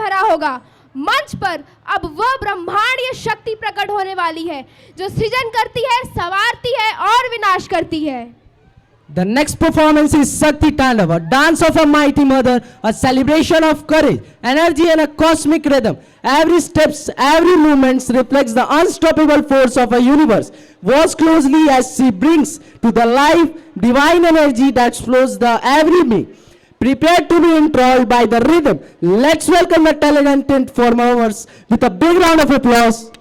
भरा होगा। मंच पर अब वह ब्रह्मांडीय शक्ति प्रकट होने वाली है जो सृजन करती है, संवारती है और विनाश करती है। The next performance is Shakti Tandav, a dance of a mighty mother, a celebration of courage, energy and a cosmic rhythm. Every steps, every movement reflects the unstoppable force of a universe. Watch closely as she brings to the life divine energy that flows the every being. Prepare to be enthralled by the rhythm. Let's welcome the talented performers with a big round of applause.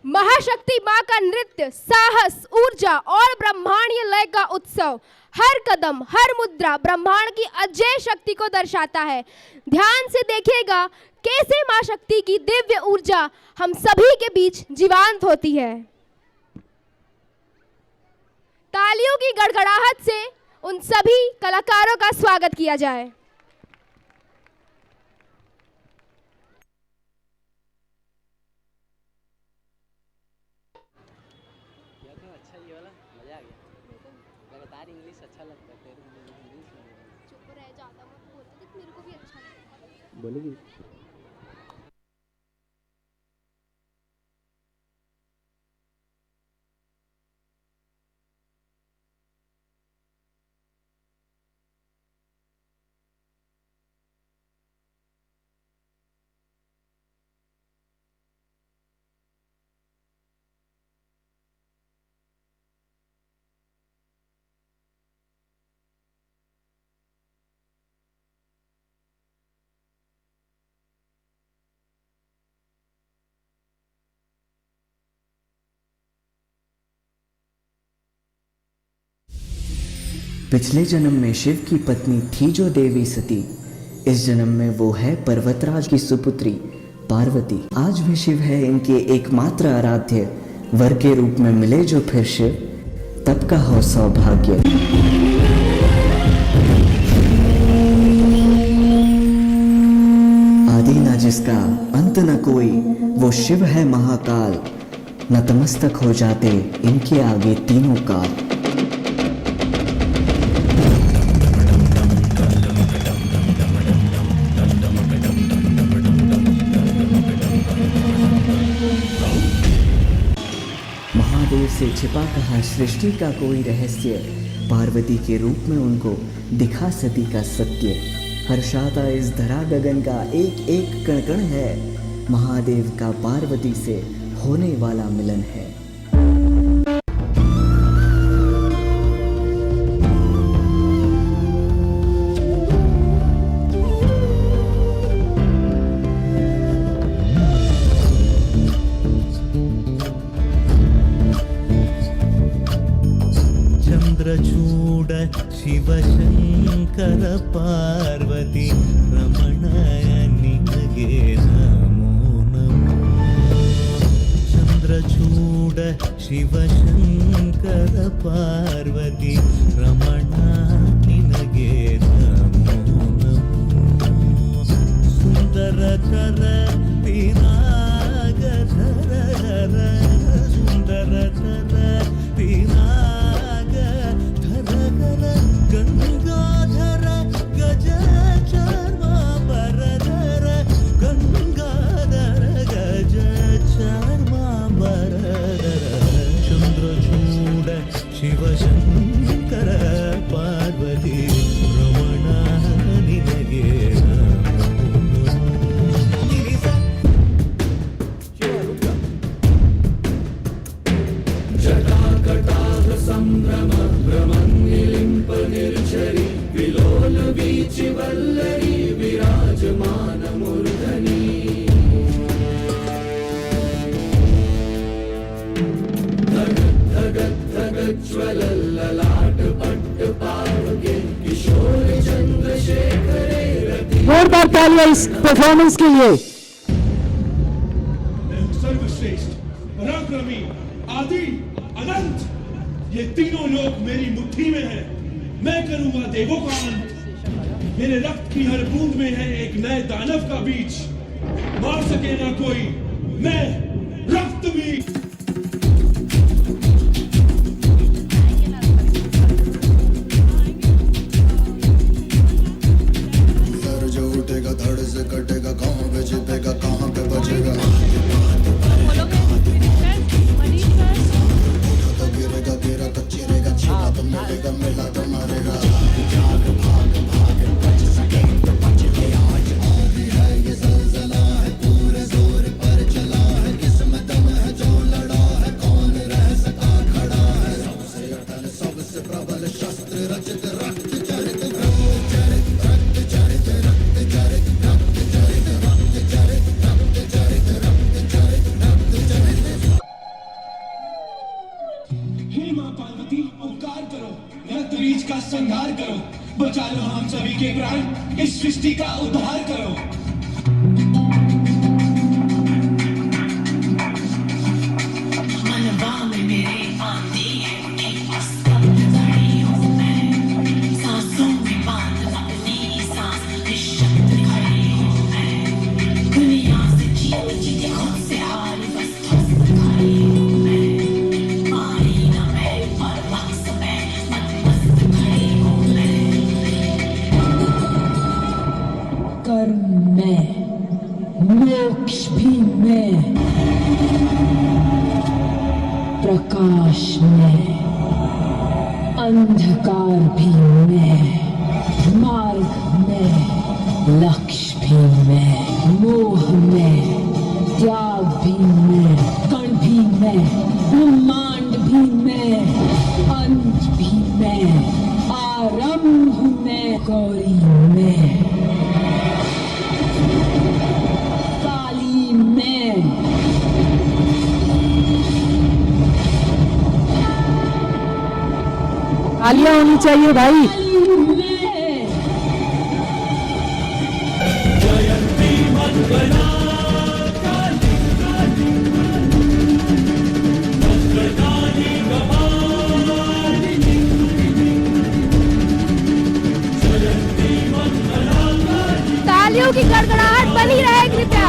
महाशक्ति माँ का नृत्य, साहस, ऊर्जा और ब्रह्मांडीय लय का उत्सव। हर कदम, हर मुद्रा ब्रह्मांड की अजय शक्ति को दर्शाता है। ध्यान से देखिएगा कैसे माँ शक्ति की दिव्य ऊर्जा हम सभी के बीच जीवंत होती है। तालियों की गड़गड़ाहट से उन सभी कलाकारों का स्वागत किया जाए। बोलेगी पिछले जन्म में शिव की पत्नी थी जो देवी सती, इस जन्म में वो है पर्वतराज की सुपुत्री पार्वती। आज भी शिव है इनके एकमात्र आराध्य, वर के रूप में मिले जो फिर शिव, तब का हो सौभाग्य। आदि ना जिसका अंत न कोई, वो शिव है महाकाल, नतमस्तक हो जाते इनके आगे तीनों काल। से छिपा कहा सृष्टि का कोई रहस्य, पार्वती के रूप में उनको दिखा सती का सत्य। हर्षाता इस धरा गगन का एक एक कण कण है, महादेव का पार्वती से होने वाला मिलन है। चूड शिवशंकर पार्वती रमणाय निगे नमो नमो। चंद्रचूड शिवशंकर पार्वती रमणाय निगे नमो नमो। सुंदरतर पिनाग धर सुंदरतर पिनाग गंगाधर गज चर्मांबरधर, गंगाधर गज चर्मांबरधर। चंद्रचूड शिवशंकर पार्वती रमणा निनगे जटाकटाह संभ्रम भ्रमन्निलिम्प निर्झरी, विलोल वीचि वल्लरी विराजमान मूर्धनि। धगत धगत ज्वलल्ललाट पट्ट पावके, किशोर चंद्रशेखरे रति। जोरदार तालियां इस परफॉर्मेंस के लिए। सर्वश्रेष्ठ, पराक्रमी, आदि, अनंत, ये तीनों लोग मेरी मुट्ठी में हैं। मैं करूंगा देवों का अंत। मेरे रक्त की हर बूंद में है एक नए दानव का बीज, मार सके ना कोई, मैं रक्त भी। सर जो उठेगा धड़ से कटेगा कहाँ पे जीतेगा कहाँ पे बचेगा तो गिरेगा गिरा तो चिरेगा चिरा तो मिलेगा मिला तो मारेगा जाग भाग भाग बच सके तो बच ले आज भी है ये ज़लज़ला है पूरे जोर पर चला है किस्मत दम है जो लड़ा है कौन रह सका खड़ा है सबसे अटल सबसे प्रबल शस्त्र रचित रक्त चरित रक्त चरित रक्त चरित रक्त चरित रक्त चरित रक्त चरित रक्त चरित रक्त चरित रक्त चरित हे मां पार्वती उपकार करो रक्त बीज का संहार करो बचा लो हम सभी के प्राण इस सृष्टि का उद्धार करो मनवा में मेरे आंधी है उठे मस्तक खड़ी हूँ मैं सांसों में बांध अपनी सांस निशक्त खड़ी हूँ मैं दुनिया से जीत जीते खुद से हारी बस ध्वस्त खड़ी हूँ मैं मारी न मैं पर वक्त में मस्त खड़ी हूँ मैं कर्म में मोक्ष भी मैं प्रकाश में अंधकार भी मैं मार्ग में लक्ष्य भी मैं मोह में त्याग भी मैं कण भी मैं ब्रह्मांड भी मैं अंत भी मैं आरंभ में गौरी में काली में तालियां होनी चाहिए भाई। तालियों की गड़गड़ाहट बनी रहे कृपया।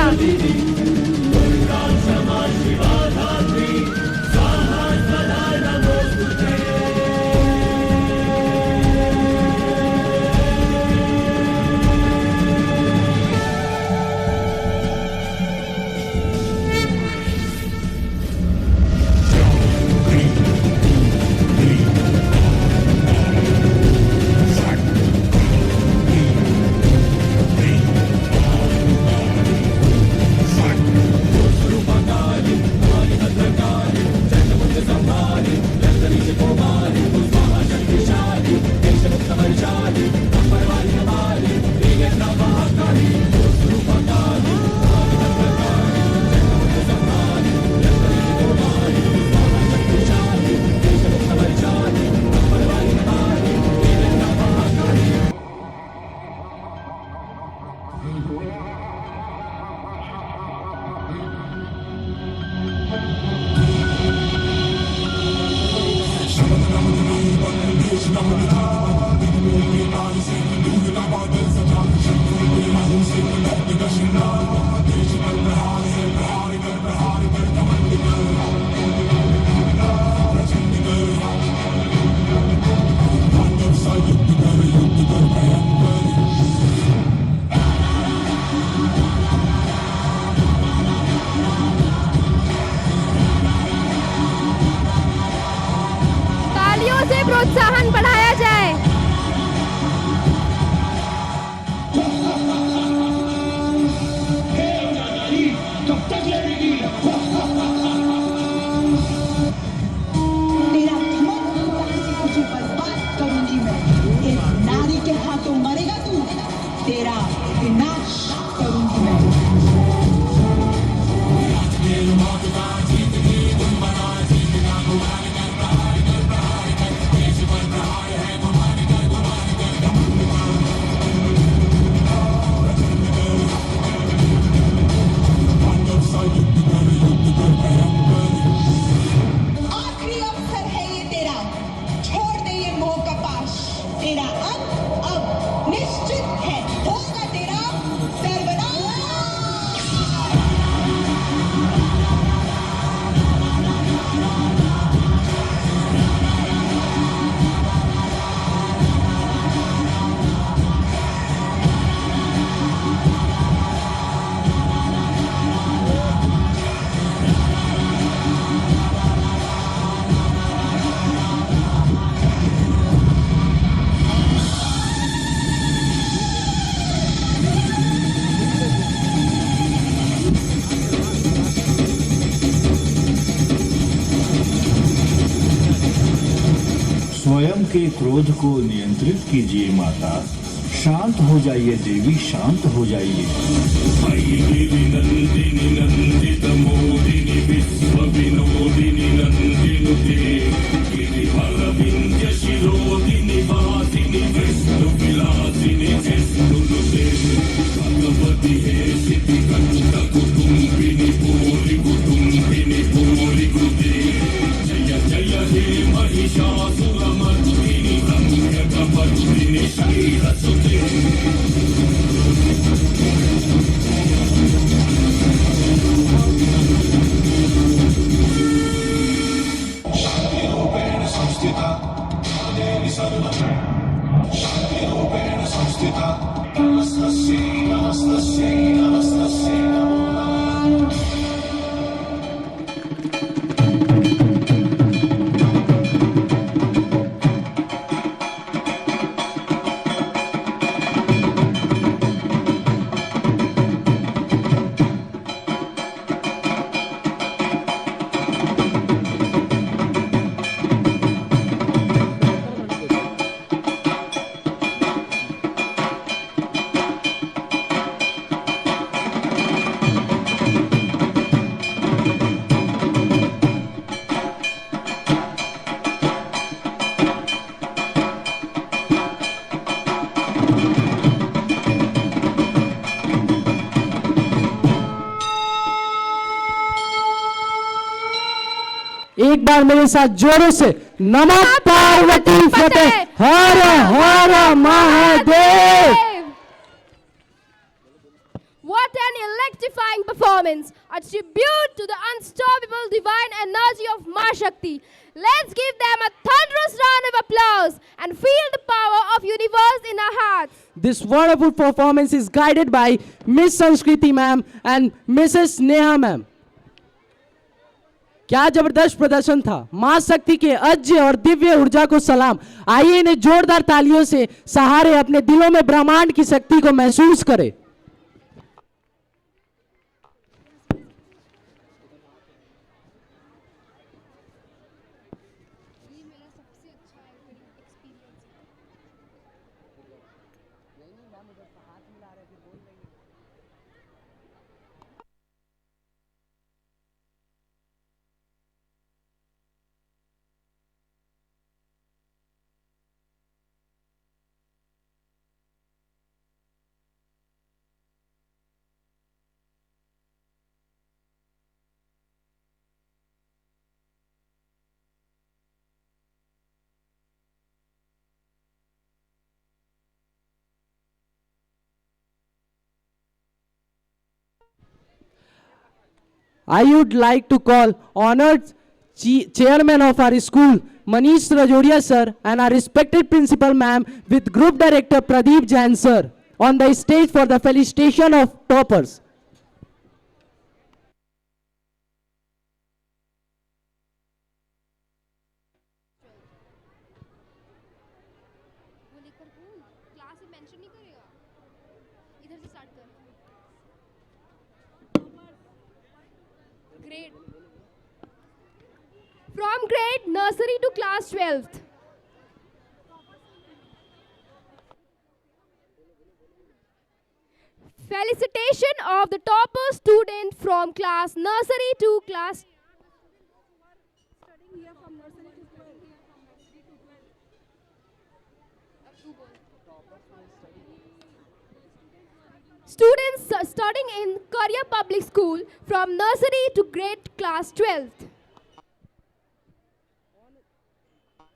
स्वयं के क्रोध को नियंत्रित कीजिए माता। शांत हो जाइए देवी, शांत हो जाइए। नंदिनी नंदित मोदिनी विश्व विनोदिनी नंदिनुते गिरिवर विंध्य शिरोदिनी वासिनी विष्णु विलासिनी जिष्णुनुते भगवती हेशिति कंठ कुटुंबिनी पूरि कुटुंबिनी पूरि कृते जय जय हे महिषासुरमर्दिनी रम्य कपर्दिनी शैलसुते। शान्तिरूपेण संस्थिता देवी सर्वत्र, शान्तिरूपेण संस्थिता। नमस्तस्यै नमस्तस्यै नमस्तस्यै नमो नमः। एक बार मेरे साथ जोरों से नमः पार्वती फतेह, हर हर Mahadev. What an electrifying performance! A tribute to the unstoppable divine energy of Ma Shakti. Let's give them a thunderous round of applause and feel the power of universe in our hearts. This wonderful performance is guided by Miss Sanskriti ma'am and Mrs. Neha ma'am. क्या जबरदस्त प्रदर्शन था। मां शक्ति के अज्य और दिव्य ऊर्जा को सलाम। आइए इन्हें जोरदार तालियों से सहारे अपने दिलों में ब्रह्मांड की शक्ति को महसूस करें। I would like to call honored chairman of our school, Manish Rajoria sir, and our respected principal ma'am with group director Pradeep Jain sir on the stage for the felicitation of toppers. From grade nursery to class 12th. Felicitation of the topper student from class nursery to class. Students studying in Korea Public School from nursery to grade class 12th.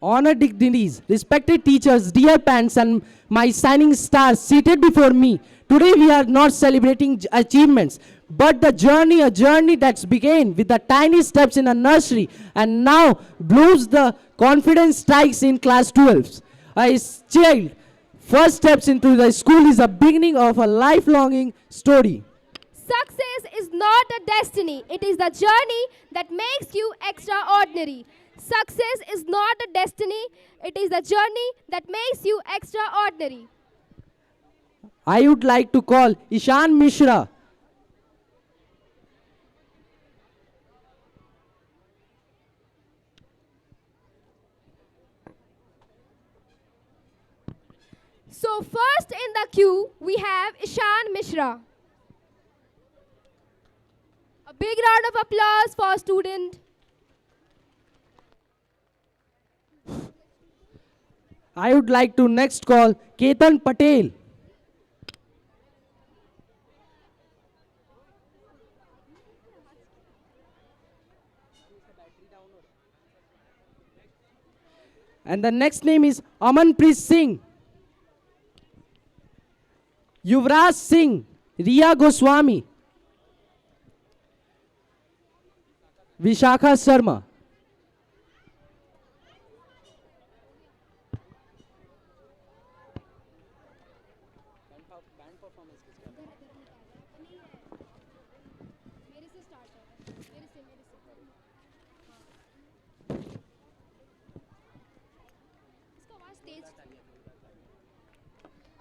Honored dignities, respected teachers, dear parents, and my shining stars seated before me. Today we are not celebrating achievements, but the journey, a journey that's began with the tiny steps in a nursery and now blooms the confidence strikes in class 12. A child first steps into the school is the beginning of a lifelong story. Success is not a destiny, it is the journey that makes you extraordinary. Success is not a destiny, it is the journey that makes you extraordinary. I would like to call Ishan Mishra. So first in the queue, we have Ishan Mishra. A big round of applause for student. I would like to next call Ketan Patel. And the next name is Amanpreet Singh. Yuvraj Singh, Riya Goswami, Vishakha Sharma.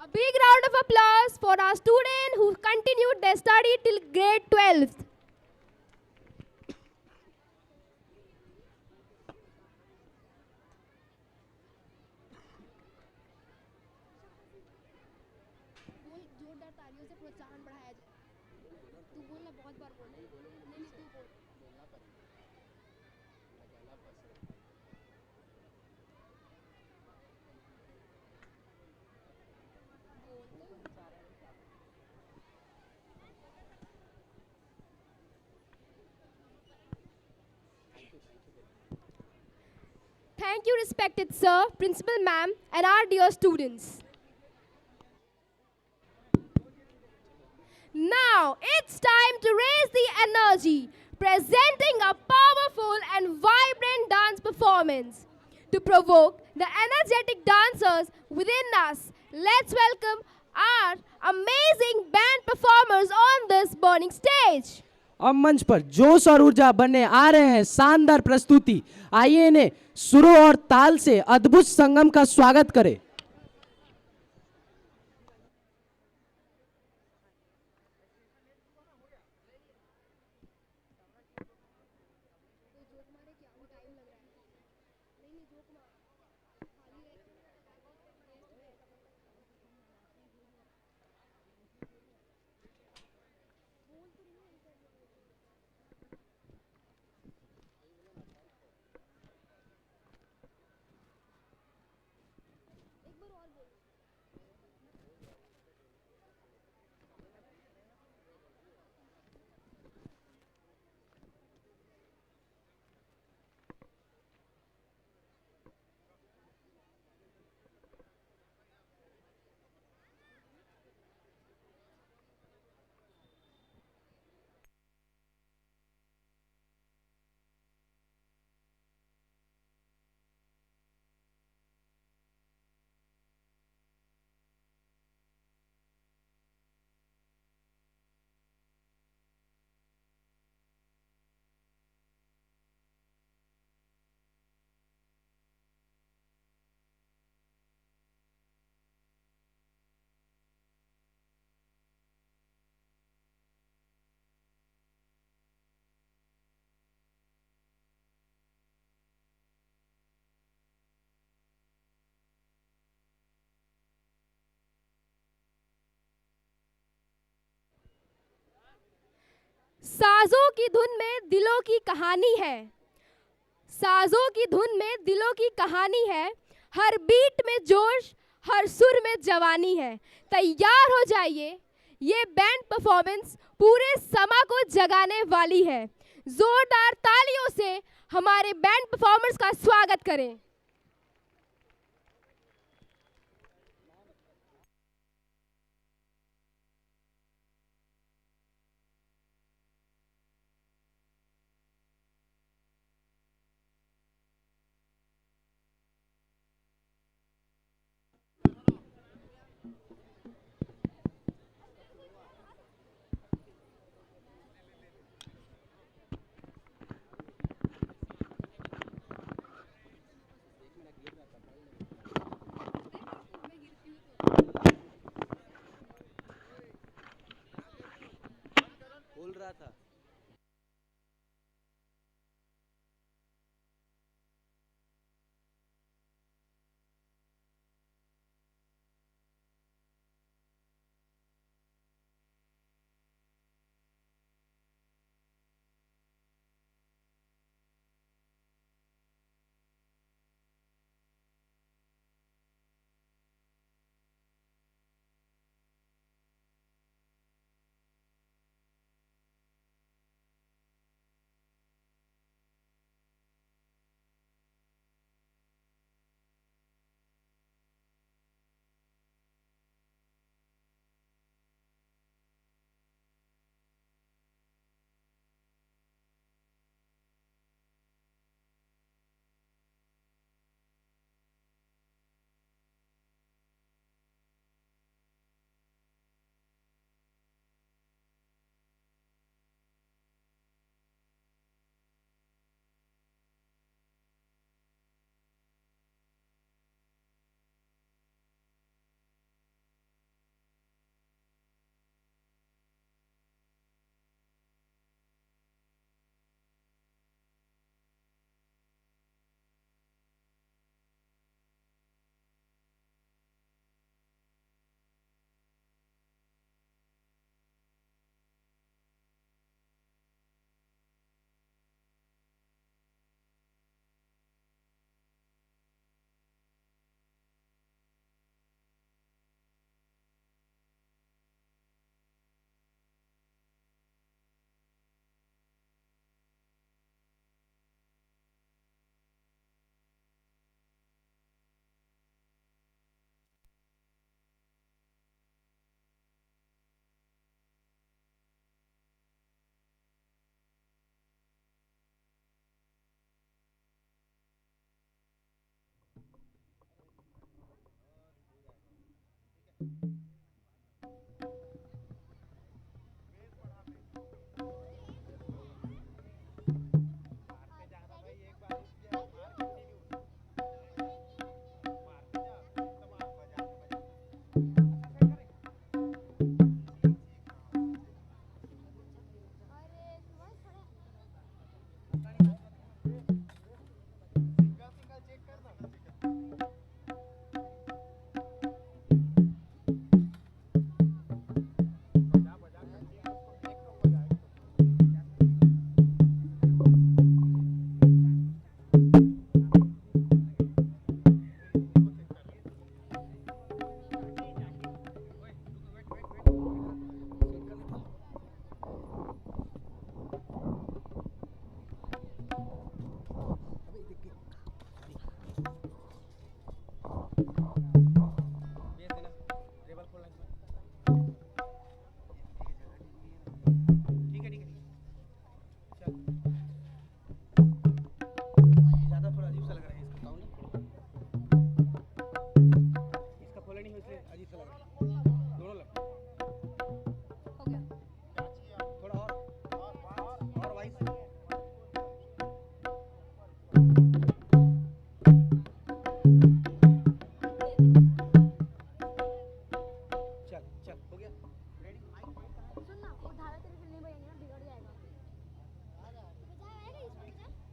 A big round of applause for our student who continued their study till grade 12th. Thank you, respected sir, principal ma'am, and our dear students. Now it's time to raise the energy, presenting a powerful and vibrant dance performance. To provoke the energetic dancers within us, let's welcome our amazing band performers on this burning stage. अब मंच पर जोश और ऊर्जा बनने आ रहे हैं शानदार प्रस्तुति। आइए इन्हें सुरों और ताल से अद्भुत संगम का स्वागत करें। साजों की धुन में दिलों की कहानी है। साजों की धुन में दिलों की कहानी है। हर बीट में जोश, हर सुर में जवानी है। तैयार हो जाइए, ये बैंड परफॉर्मेंस पूरे समा को जगाने वाली है। जोरदार तालियों से हमारे बैंड परफॉर्मर्स का स्वागत करें। बोल रहा था।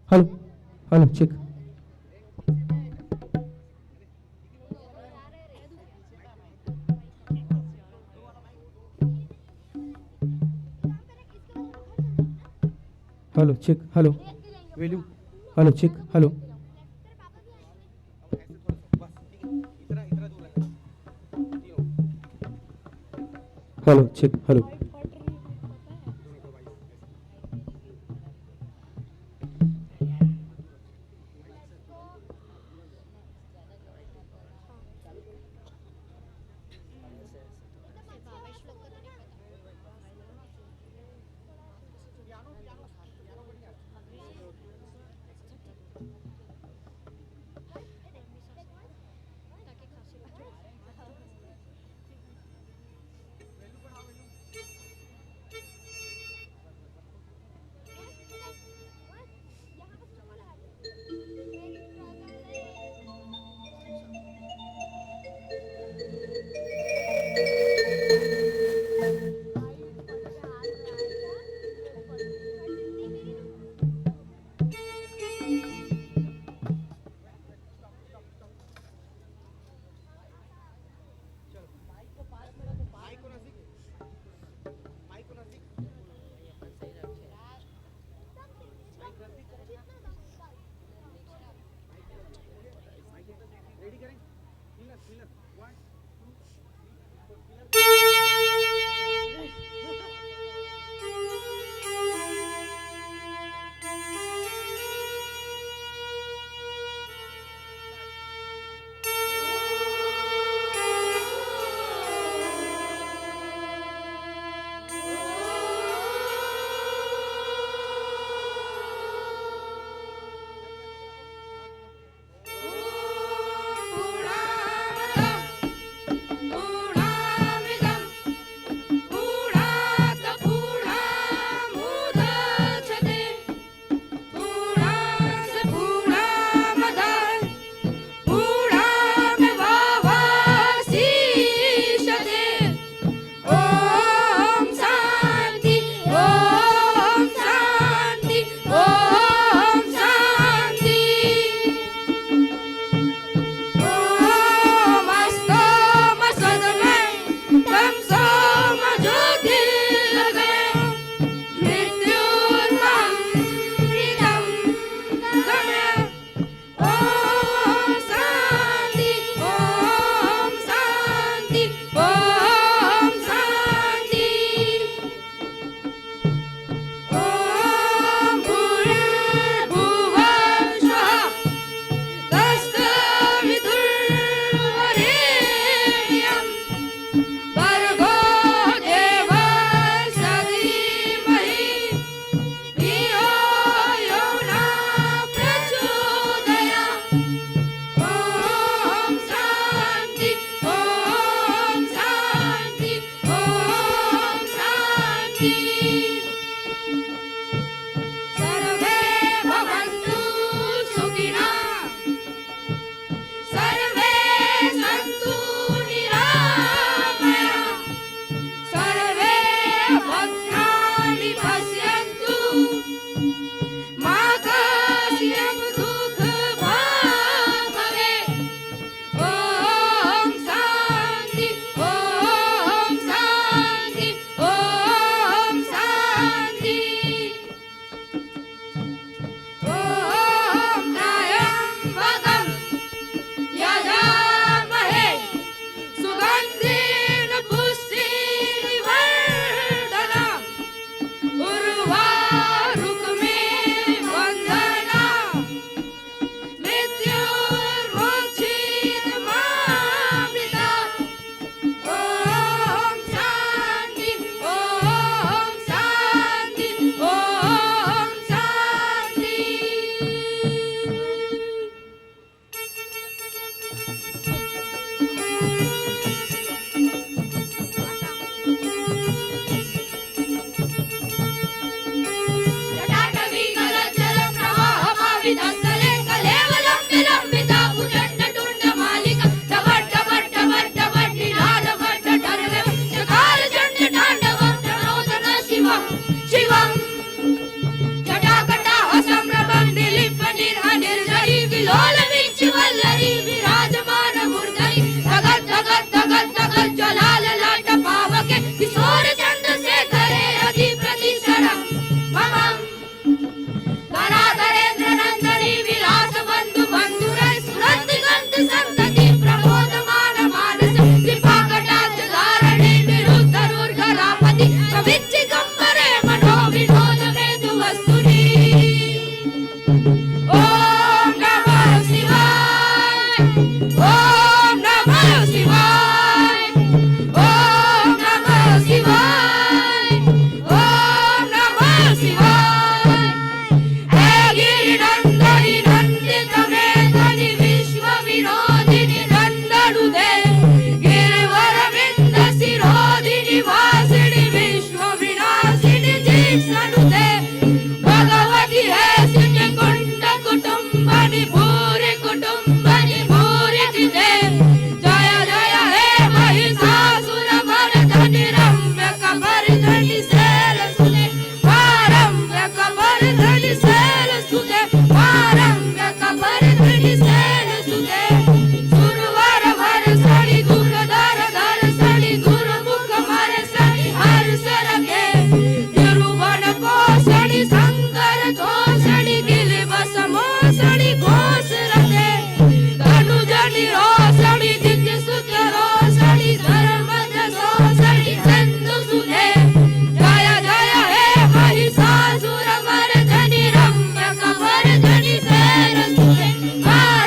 Hello hello check. Hello check hello value hello check hello hello check hello सर्वे भवन्तु सुखिनः सर्वे सन्तु निरामयाः सर्वे भद्राणि पश्यन्तु मा कश्चित् दुःखभाग् भवेत् ॐ शान्ति ॐ शान्ति ॐ शान्ति ॐ त्र्यम्बकं यजामहे सुगन्धेन पुष्टिवर्धनम् उर्वारुकमेव बन्धनम् मृत्युर्मोक्षितमामृतात् ॐ शान्ति ॐ शान्ति ॐ शान्ति जटाटवी गलज्जलं प्रवाहमावितस्थले कलेवलं विलम्बिता भुजण्डटुण्डमालिका डबड्डबड्डबड्डबड्डिनादबड्डटर्वं चकारचण्डताण्डवं प्रणोदन शिवं शिवम् जटाकटाः सम्भ्रमं निलिम्पनिर्हनिर्झरी विलोलवीक्षिवल्लरी विराजमानमूर्धनि धगत् धगत् धगत् धगत् ज्वलाललाटपावके किशोरचन्द्रशेखरे अधिप्रतिशरम् ममम् धराधरेन्द्रनन्दनी विलासबन्धु बन्धुरै स्फुरन्ति सन्तति प्रमोदमान मानस कृपाकटाक्षधारणे निरुद्धरुर्गरापति कविच्चिगम्बरे मनो विनोद मेधुवस्तुनि ॐ नमः शिवाय ॐ नमः शिवाय ॐ नमः शिवाय ॐ नमः शिवाय हे गिरिनन्दनि नन्दितमेधनि विश्वविनोदिनि नन्दनुदे गिरिवरविन्द शिरोधिनि वासिनि विश्वविनाशिनि जिष्णुदे भगवति हे सिंहकुण्ड कुटुम्बनि भूरि कुटुम्बनि भूरि दिदे जय जय हे महिषासुरमर्दनि रम्यकमर्दनि शैलसुते रम्यकमर्दनि शैलसुते रम्यकमर्दनि शैलसुते सुरवरवर्षणि गुरुधरधरषणि गुरुमुखमर्षणि हर्षरगे तिरुवनपोषणि शङ्करतोषणि गिलिवसमोषणि घोषरगे धनुजनि रोषणि दिव्यसुतरोषणि धर्मजशोषणि चन्दुसुते जय जय हे महिषासुरमर्दनि रम्यकमर्दनि शैलसुते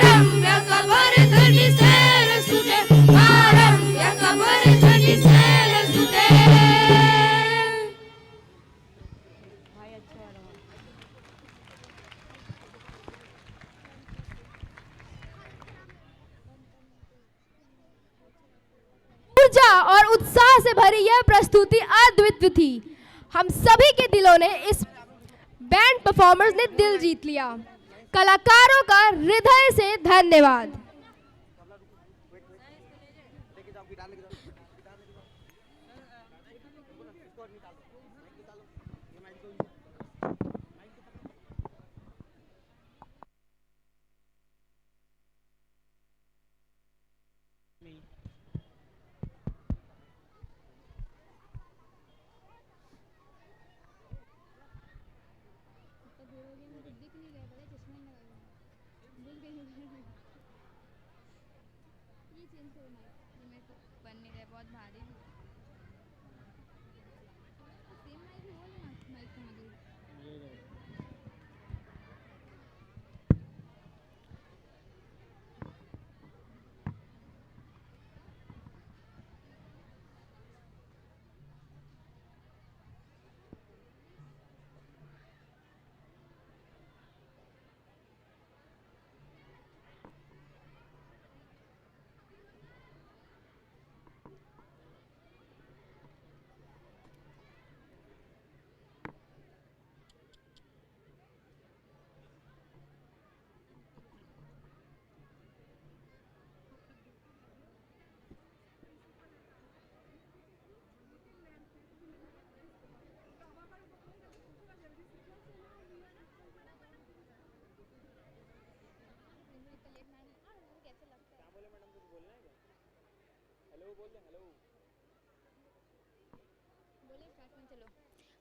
रम्यकमर्दनि शैलसुते रम्यकमर्दनि शैलसुते ऊर्जा और उत्साह से भरी यह प्रस्तुति अद्वितीय थी। हम सभी के दिलों ने इस बैंड परफॉर्मर्स ने दिल जीत लिया। कलाकारों का हृदय से धन्यवाद।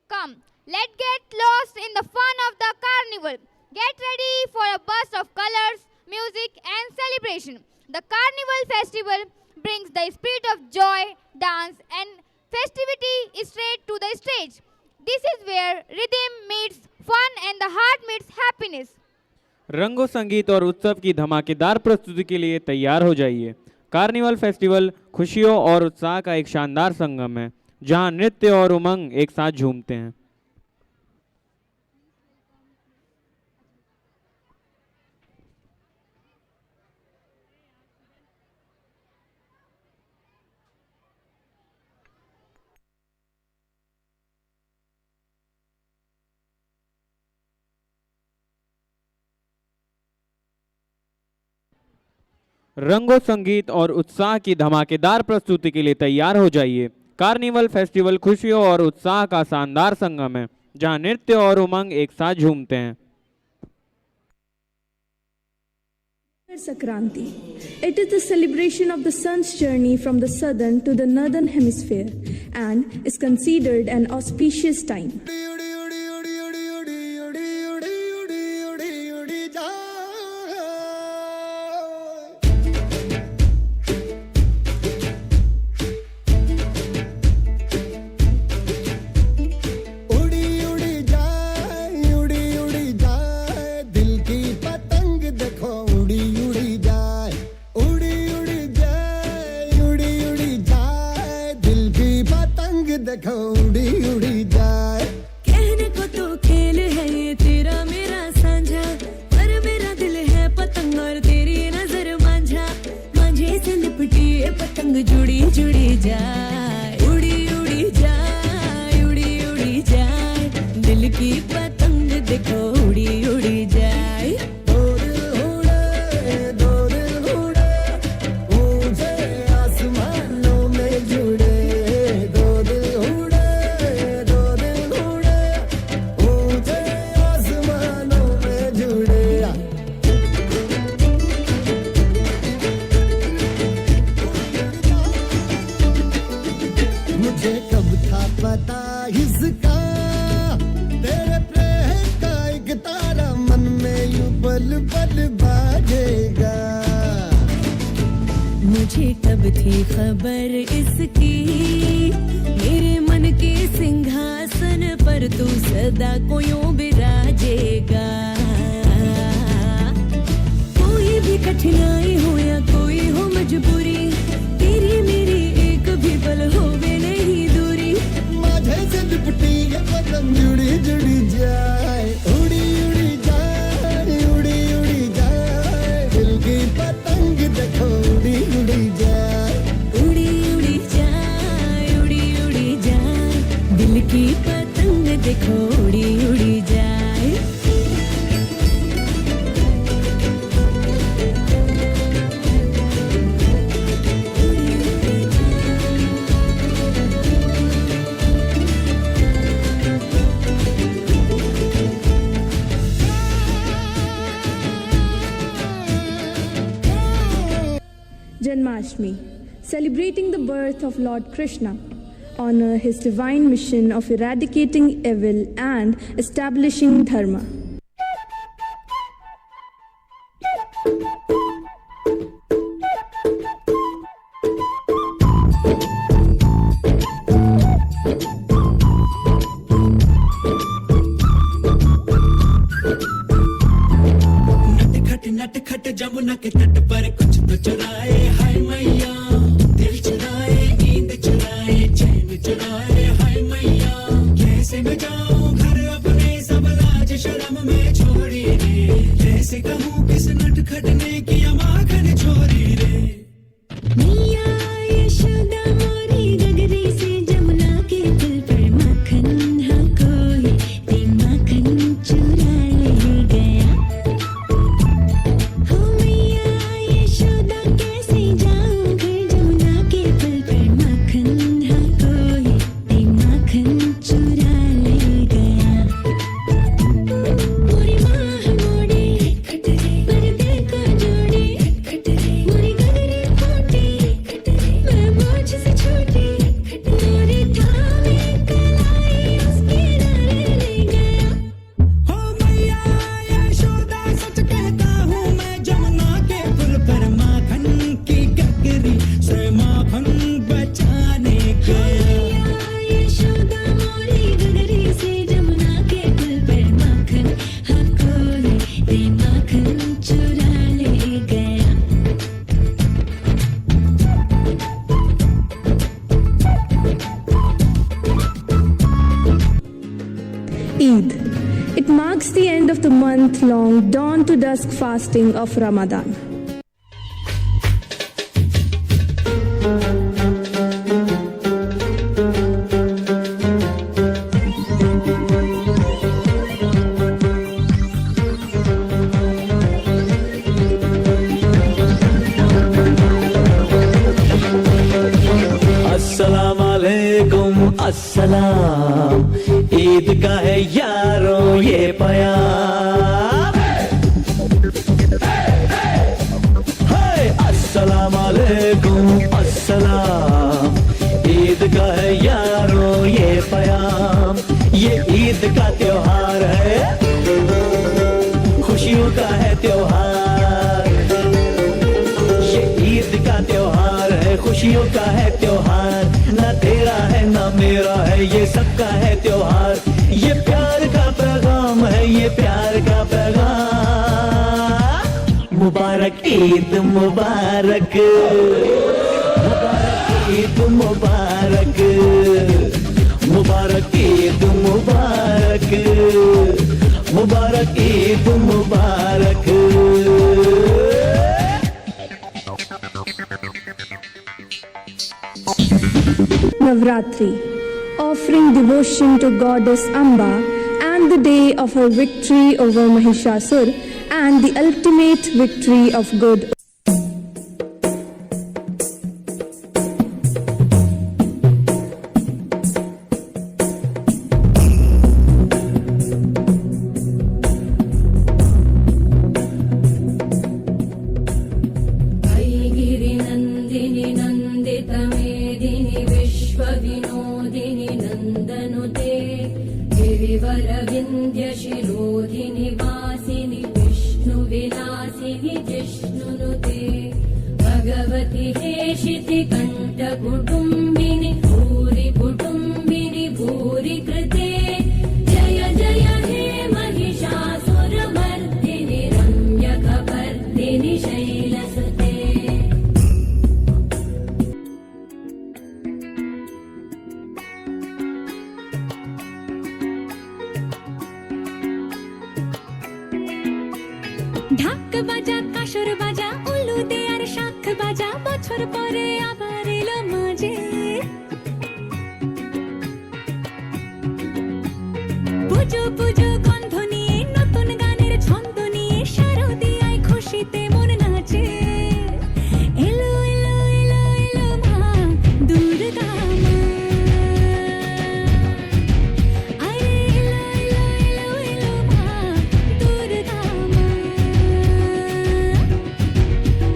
Come, let's get lost in the fun of the carnival. Get ready for a burst of colors, music, and celebration. The Carnival Festival brings the spirit of joy, dance, and festivity straight to the stage. This is where rhythm meets fun and the heart meets happiness. रंगों, संगीत और उत्सव की धमाकेदार प्रस्तुति के लिए तैयार हो जाइए। कार्निवल फेस्टिवल खुशियों और उत्साह का एक शानदार संगम है, जहां नृत्य और उमंग एक साथ झूमते हैं। रंगों, संगीत और उत्साह की धमाकेदार प्रस्तुति के लिए तैयार हो जाइए। कार्निवल फेस्टिवल खुशियों और उत्साह का शानदार संगम है, जहां नृत्य और उमंग एक साथ झूमते हैं। Sankranti. It is the celebration of the sun's journey from the southern to the northern hemisphere and is considered an auspicious time. कहने को तो खेल है ये तेरा मेरा साझा, पर मेरा दिल है पतंग और तेरी नजर मांझा। मांझे से लिपटी ये पतंग जुड़ी जुड़ी जाए, उड़ी उड़ी जाए, उड़ी उड़ी जाए। दिल की पतंग देखो उड़ी उड़ी जाए। दो दिल उड़े ऊंचे आसमानों में जुड़े। दो दिल उड़े ऊंचे आसमानों में जुड़े। मुझे कब था पता इसका, तेरे प्रेम का एक तारा मन में यूं पल पल बाजेगा। मुझे कब थी खबर इसकी, मेरे मन के सिंहासन पर तू सदा को यूं बिराजेगा। कोई भी कठिनाई हो या कोई हो मजबूरी, तेरी मेरी एक भी पल होवे नहीं दूरी। माझे से लिपटी ये पतंग जुड़ी जुड़ी जाए, उड़ी उड़ी जाए, उड़ी उड़ी जाए। दिल की पतंग देखो उड़ी उड़ी जाए, उड़ी उड़ी जाए, उड़ी उड़ी जाए। दिल की पतंग देखो उड़ी उड़ी जाए। Janmashtami, celebrating the birth of Lord Krishna, honor his divine mission of eradicating evil and establishing dharma. नटखट जमुना के तट पर कुछ तो चुराए, हाय मैया। दिल चुराए, नींद चुराए, चैन चुराए, हाय मैया। कैसे मैं जाऊं घर अपने, सब लाज शर्म में छोड़ी रे। कैसे कहूँ किस नटखट ने किया माखन चोरी रे। मैया यशोदा मोरी गगरी से जमुना के पुल पर माखन हाँ कोई ते माखन चुरा ले गया। हो मैया यशोदा कैसे जाऊं घर जमुना के पुल पर माखन हाँ कोई ते माखन चुरा ले गया। मोरी माँ मोड़ी पर दिल को जोड़ी Eid. It marks the end of the month-long dawn to dusk fasting of Ramadan. अस्सलाम ईद का है यारों ये प्यार अस्सलाम वालेकुम अस्सलाम ईद का है यारों ये प्याम ये ईद का त्योहार है खुशियों का है त्योहार ये ईद का त्योहार है खुशियों का है त्योहार ना तेरा है ना मेरा है ये सबका है त्योहार ये प्यार का पैगाम है ये प्यार का पैगाम मुबारक ईद मुबारक मुबारक ईद मुबारक मुबारक ईद मुबारक मुबारक ईद मुबारक Navratri, offering devotion to goddess Amba and the day of her victory over Mahishasur and the ultimate victory of good. ঢাক বাজা কাসর বাজা উলু দে আর শাখ বাজা বছর পরে আবার এলো মাঝে পুজো পুজো গন্ধ নিয়ে নতুন গানের ছন্দ নিয়ে শারদিয়ায় খুশিতে মন নাচে এলো এলো এলো এলো মা দুর্গা মা আরে এলো এলো এলো এলো মা দুর্গা মা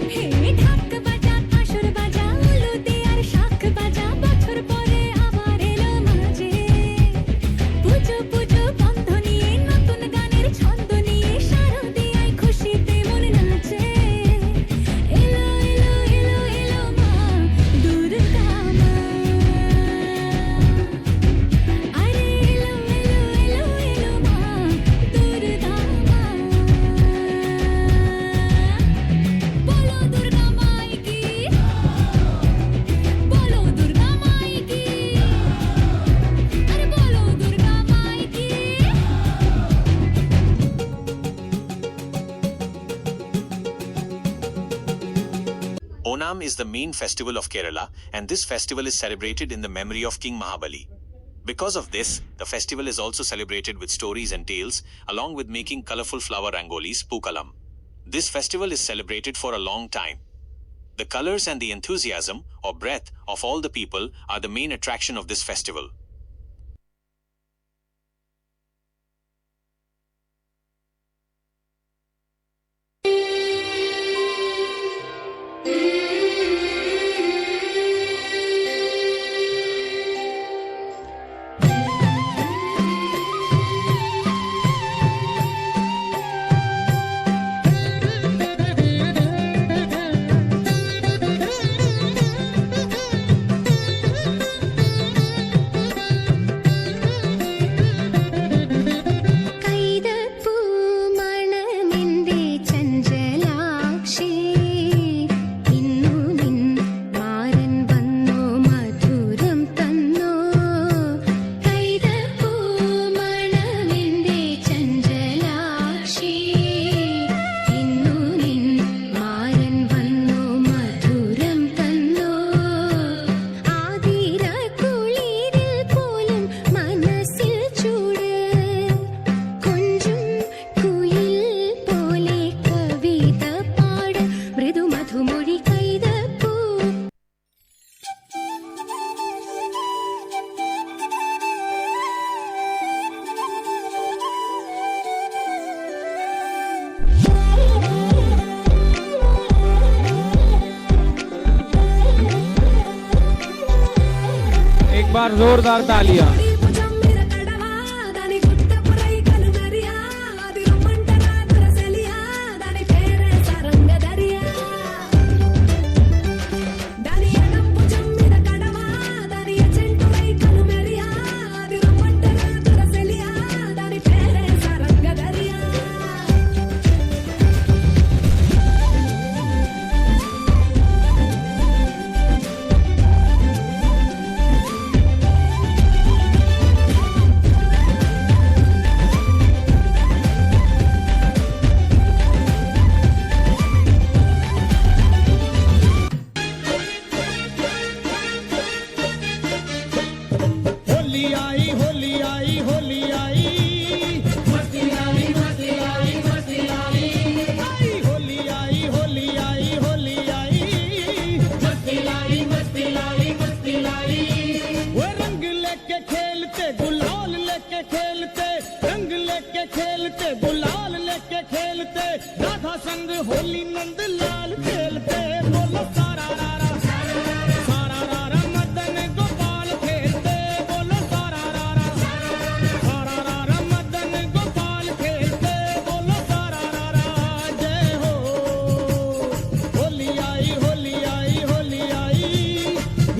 হে ঢাক বাজা কাসর বাজা উলু দে আর শাখ বাজা বছর পরে আবার এলো মাঝে পুজো পুজো গন্ধ নিয়ে নতুন গানের ছন্দ নিয়ে শারদিয়ায় খুশিতে মন নাচে এলো এলো এলো এলো মা দুর্গা মা আরে এলো এলো এলো এলো মা দুর্গা মা বলো দুর্গা মাই কি বলো দুর্গা মাই কি আরে বলো দুর্গা মাই কি Onam is the main festival of Kerala, and this festival is celebrated in the memory of King Mahabali. Because of this, the festival is also celebrated with stories and tales, along with making colorful flower rangolis, Pookalam. This festival is celebrated for a long time. The colors and the enthusiasm, or breath, of all the people are the main attraction of this festival. बार जोरदार तालियां। होली नंद लाल खेलते बोलो सारा रारा सारा रारा मदन गोपाल खेलते बोलो सारा रारा मदन गोपाल खेलते बोलो सारा रारा जय हो होली आई होली आई होली आई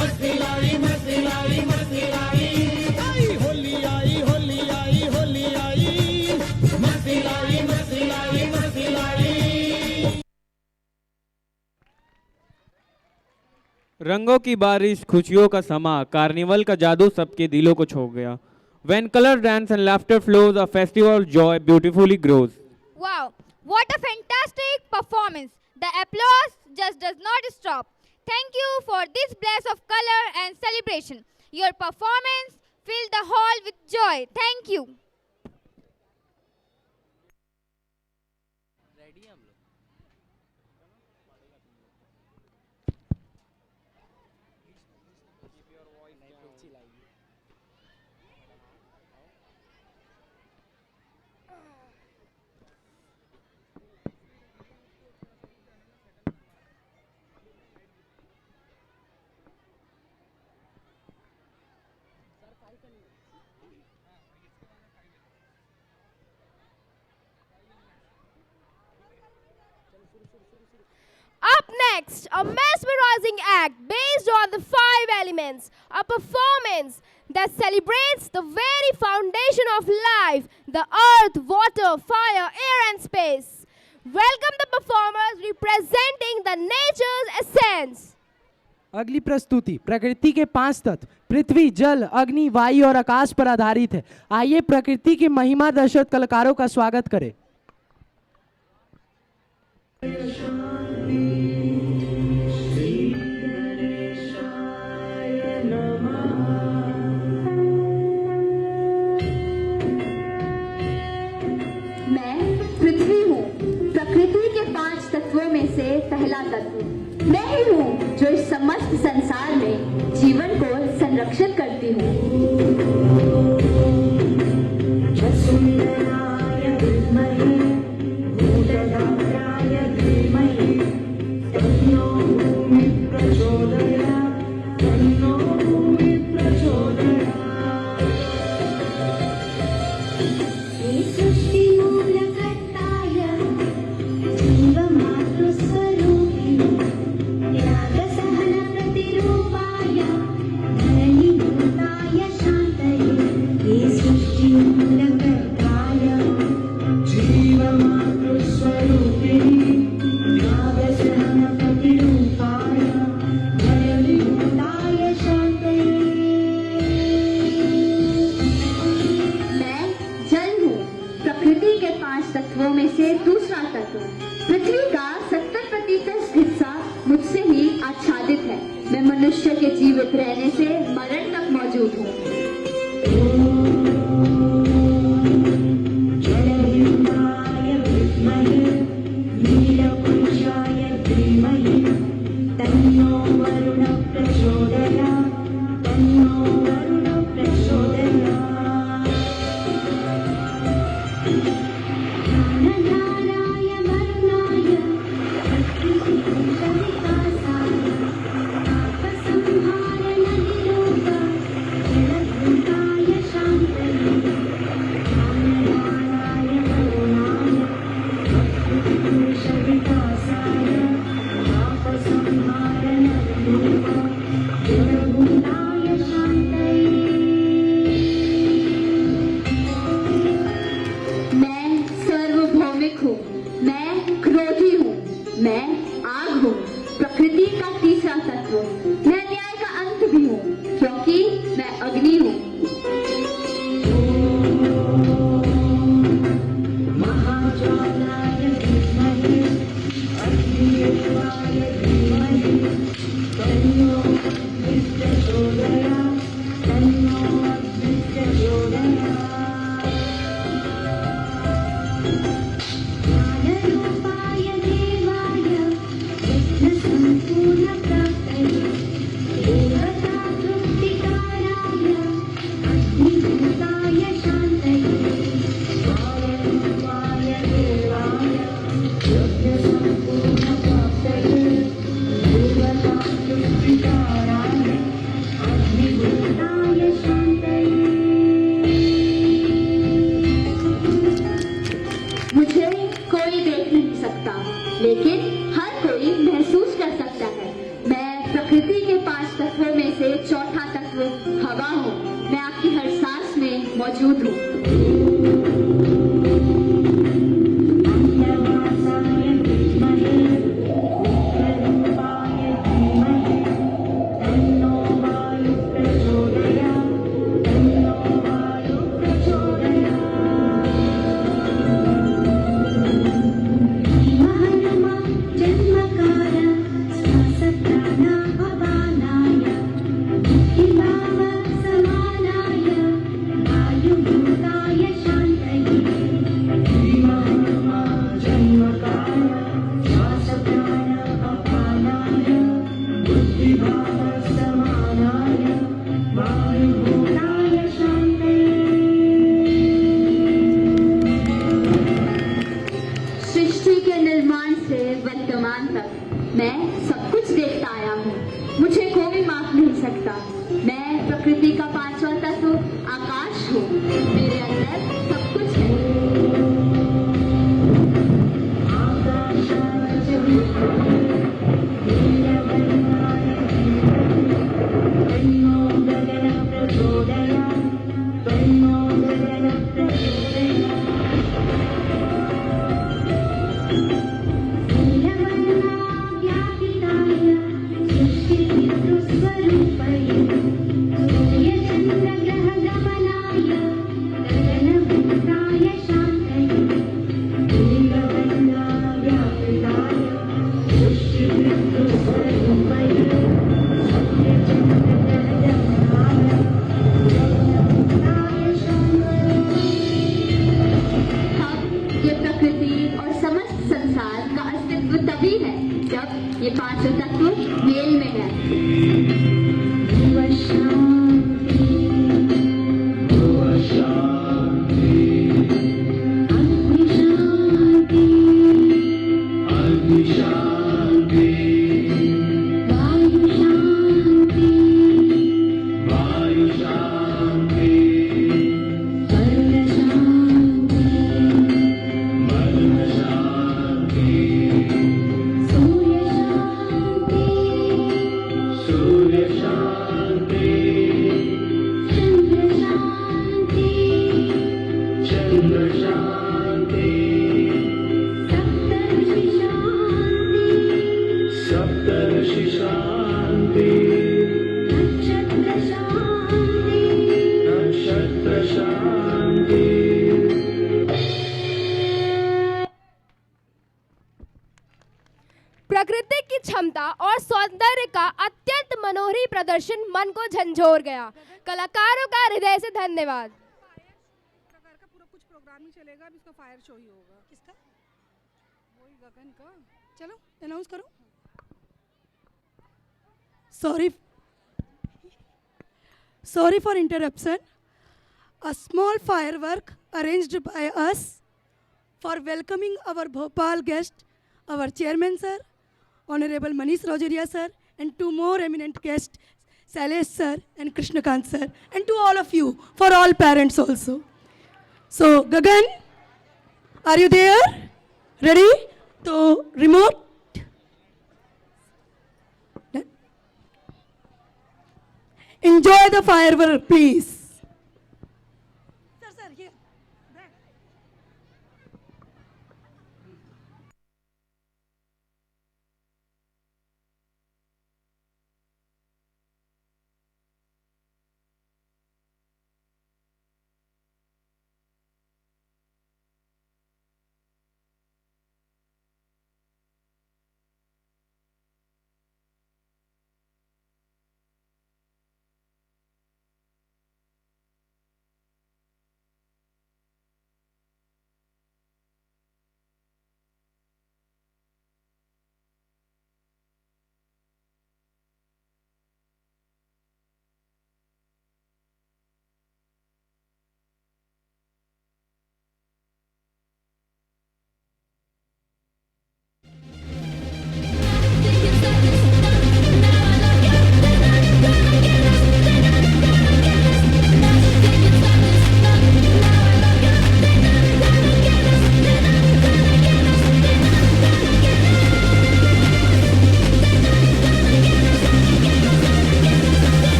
मस्ती लाई मस्ती लाई मस्ती लाई आई होली आई होली आई होली आई मस्ती लाई मस्ती लाई मस्ती लाई। रंगों की बारिश, खुशियों का समा, कार्निवल का जादू सबके दिलों को छू गया। When color dance and laughter flows, a festival of joy beautifully grows. Wow, what a fantastic performance. The applause just does not stop. Thank you for this blast of color and celebration. Your performance filled the hall with joy. Thank you. Up next, a mesmerizing act based on the 5 elements, a performance that celebrates the very foundation of life, the earth, water, fire, air and space. Welcome the performers representing the nature's essence. अगली प्रस्तुति प्रकृति के 5 तत्व पृथ्वी, जल, अग्नि, वायु और आकाश पर आधारित है। आइए प्रकृति के महिमा दर्शक कलाकारों का स्वागत करें। मैं पृथ्वी हूँ, प्रकृति के 5 तत्वों में से पहला तत्व। मैं ही हूँ जो इस समस्त संसार में जीवन को संरक्षित करती हूँ। पृथ्वी का 70% हिस्सा मुझसे ही आच्छादित है। मैं मनुष्य के जीवित रहने से मरण तक मौजूद हूँ। सप्तर्षि शांति नक्षत्र शांति प्रकृति की क्षमता और सौंदर्य का अत्यंत मनोहरी प्रदर्शन मन को झंझोर गया। कलाकारों का हृदय से धन्यवाद। कुछ प्रोग्राम ही चलेगा, अब इसका फायर शो ही होगा। किसका? वही गगन का। चलो अनाउंस करो। Sorry for interruption. A small firework arranged by us for welcoming our Bhopal guest, our chairman sir, Honorable Manish Rojaria sir, and two more eminent guests, Sailesh sir and Krishnakant sir, and to all of you, for all parents also. So Gagan, are you there? Ready? To remote. Enjoy the firework, please. Sir, here. Back.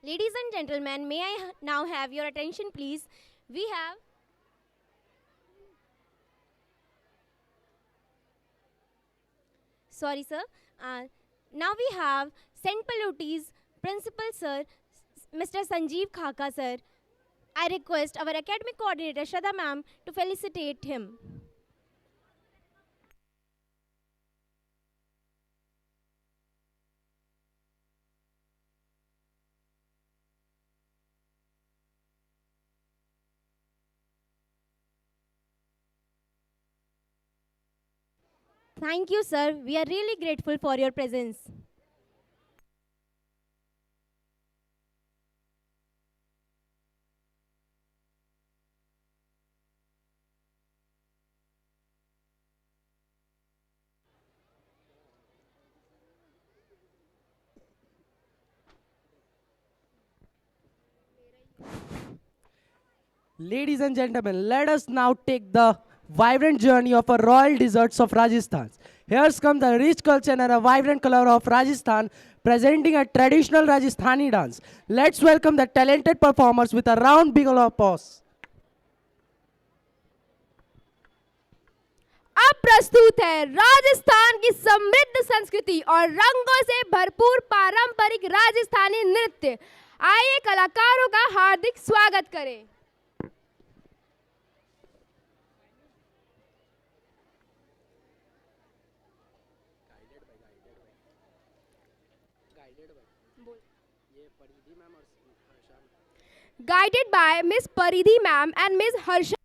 Ladies and gentlemen, may I now have your attention, please? We have sorry, sir. Now we have St. Paluti's Principal, sir, Mr. Sanjeev Khaka, sir. I request our academic coordinator, Shraddha ma'am, to felicitate him. Thank you, sir. We are really grateful for your presence. Ladies and gentlemen, let us now take the vibrant journey of a royal deserts of Rajasthan. Here comes the rich culture and a vibrant color of Rajasthan, presenting a traditional Rajasthani dance. Let's welcome the talented performers with a round big applause. अब प्रस्तुत है राजस्थान की समृद्ध संस्कृति और रंगों से भरपूर पारंपरिक राजस्थानी नृत्य। आइए कलाकारों का हार्दिक स्वागत करें। Guided by Miss Paridhi ma'am and Miss Harsha.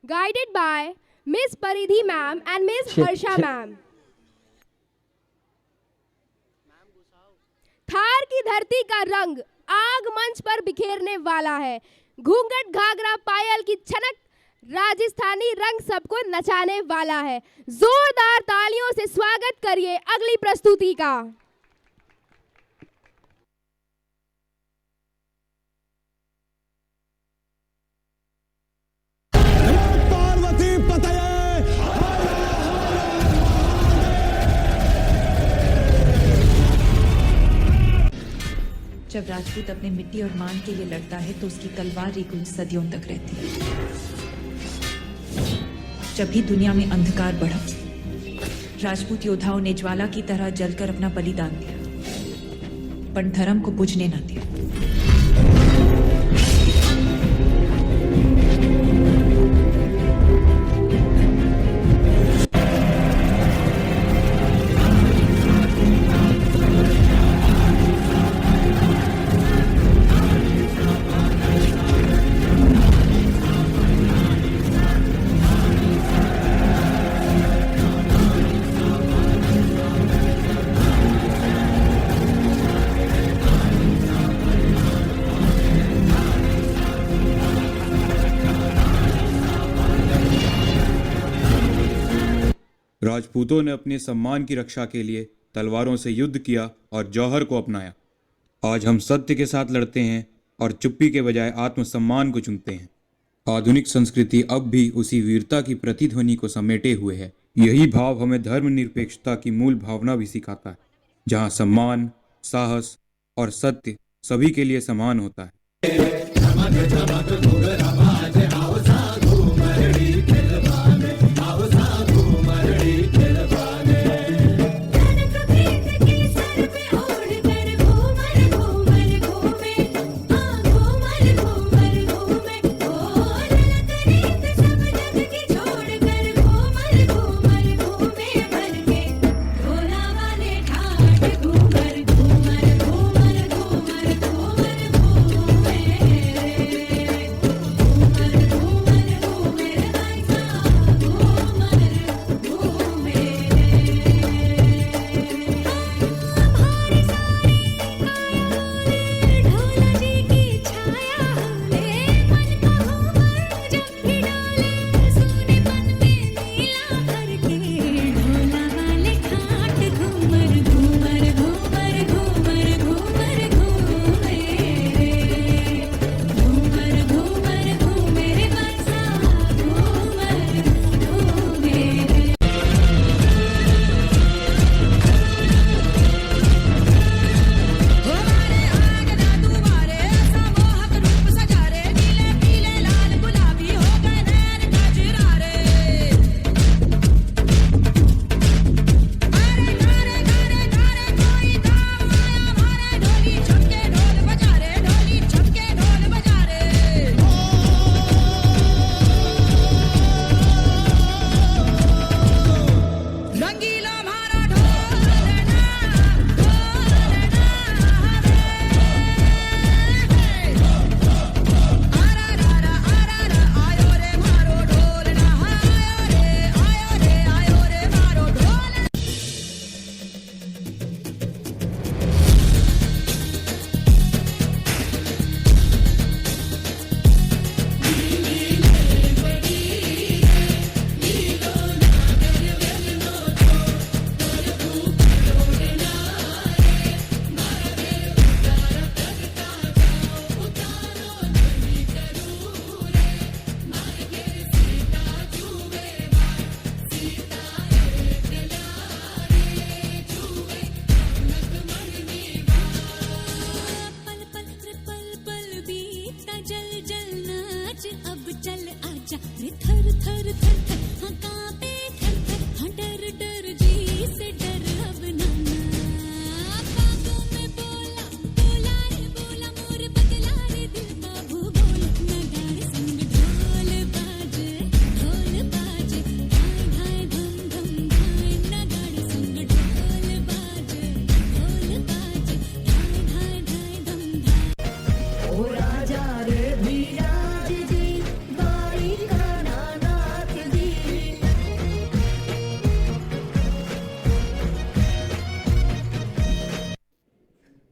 Guided by Miss Paridhi ma'am and Miss Harsha ma'am. Thar की धरती का रंग आग मंच पर बिखेरने वाला है। घूंघट घाघरा पायल की छनक राजस्थानी रंग सबको नचाने वाला है। जोरदार तालियों से स्वागत करिए अगली प्रस्तुति का। जब राजपूत अपने मिट्टी और मान के लिए लड़ता है तो उसकी तलवार एक गूंज सदियों तक रहती है। जब भी दुनिया में अंधकार बढ़ा, राजपूत योद्धाओं ने ज्वाला की तरह जलकर अपना बलिदान दिया, पर धर्म को बुझने न दिया। राजपूतों ने अपने सम्मान की रक्षा के लिए तलवारों से युद्ध किया और जौहर को अपनाया। आज हम सत्य के साथ लड़ते हैं और चुप्पी के बजाय आत्मसम्मान को चुनते हैं। आधुनिक संस्कृति अब भी उसी वीरता की प्रतिध्वनि को समेटे हुए है। यही भाव हमें धर्मनिरपेक्षता की मूल भावना भी सिखाता है, जहां सम्मान, साहस और सत्य सभी के लिए समान होता है।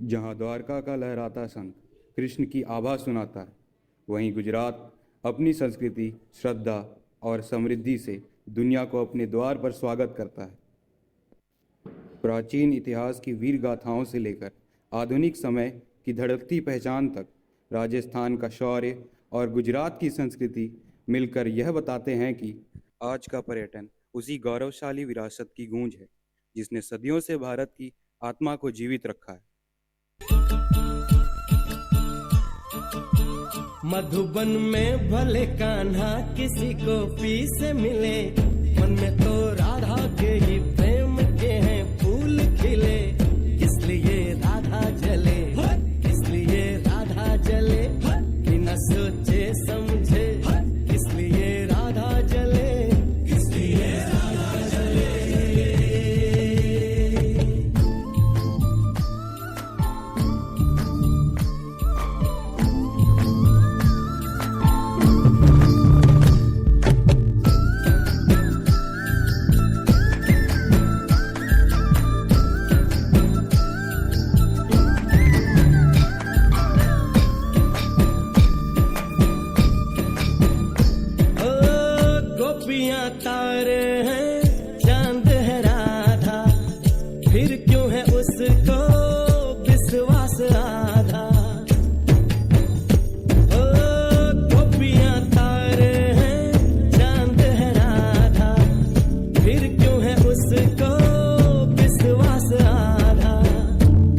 जहाँ द्वारका का लहराता शंख कृष्ण की आभा सुनाता है, वहीं गुजरात अपनी संस्कृति, श्रद्धा और समृद्धि से दुनिया को अपने द्वार पर स्वागत करता है। प्राचीन इतिहास की वीर गाथाओं से लेकर आधुनिक समय की धड़कती पहचान तक राजस्थान का शौर्य और गुजरात की संस्कृति मिलकर यह बताते हैं कि आज का पर्यटन उसी गौरवशाली विरासत की गूंज है जिसने सदियों से भारत की आत्मा को जीवित रखा है। मधुबन में भले कान्हा किसी को पी से मिले, मन में तो राधा के ही प्रेम के हैं फूल खिले, इसलिए राधा जले, इसलिए राधा जले, बिना सोचे समझे, इसलिए राधा जले, इसलिए राधा जले। तारे हैं, चांद है राधा, फिर क्यों है उसको विश्वास आधा। ओ गोपियां तारे हैं, चांद है राधा, फिर क्यों है उसको विश्वास आधा।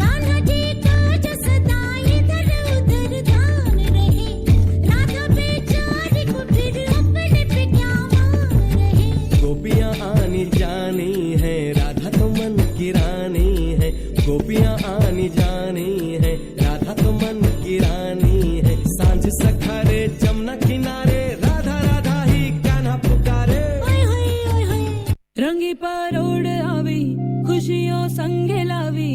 कान्हा जी का जो सदा इधर उधर ध्यान रहे, राधा बेचारी को फिर अपने पे क्या गोपियां आनी जानी है, राधा तो मन की रानी है, गोपियां आनी जानी है, राधा तो मन की रानी है। सांझ सखारे जमुना किनारे, राधा राधा ही कान्हा पुकारे। रंगी परोड़ आवी, खुशियों संगे लावी,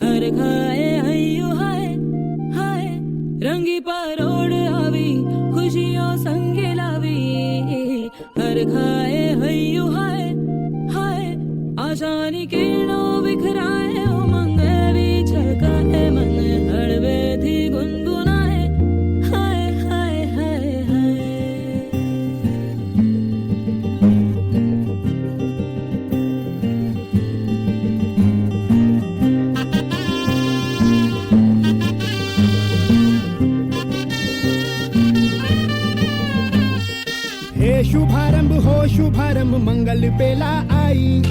हर खाए हयो हाय हाय। रंगी परोड़ आवी, खुशियों संगे लावी, हर खाए हयो हाय हाय। आशानी किरणों बिखराए, उमंग भी छलकाए, मन हड़वे थी गुनगुनाए, हाय हाय हाय हाय। हे शुभारंभ हो शुभारंभ, मंगल बेला आई,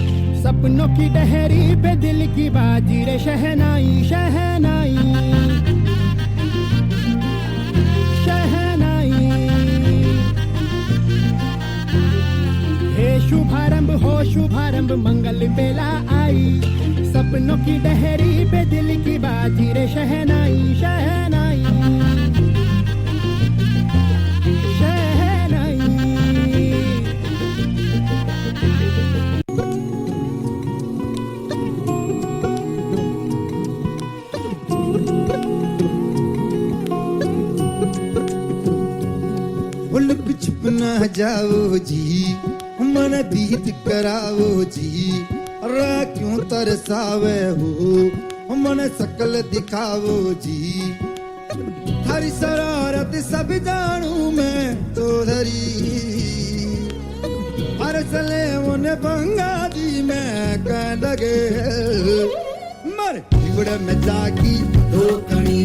सपनों की डहरी पे दिल की बाजी रे शहनाई शहनाई शहनाई। हे शुभारंभ हो शुभारंभ, मंगल बेला आई, सपनों की डहरी पे दिल की बाजी रे शहनाई शहनाई शहनाई। लुक छुप न जाओ जी, मन बीत कराओ जी, रा क्यों तरसावे हो, मन सकल दिखाओ जी। थारी शरारत सब जानू मैं तो धरी, हर सले उन बंगा दी मैं कह लगे। मर इवड़ में जागी दो कणी,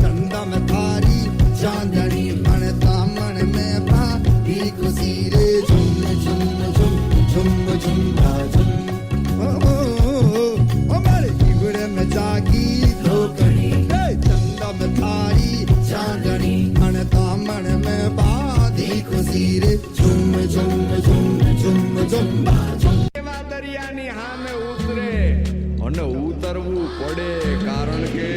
चंदा में थारी चांदनी, मन तामन में बारी खुशी रे, झुम झुम झुम झुम झुम झुम। ओ मर इवड़ में जागी दो कणी, चंदा में थारी चांदनी, मन तामन में बारी खुशी रे, झुम झुम झुम झुम झुम झुम। દરિયાની સામે ઉતરે અને ઉતરવું પડે, કારણ કે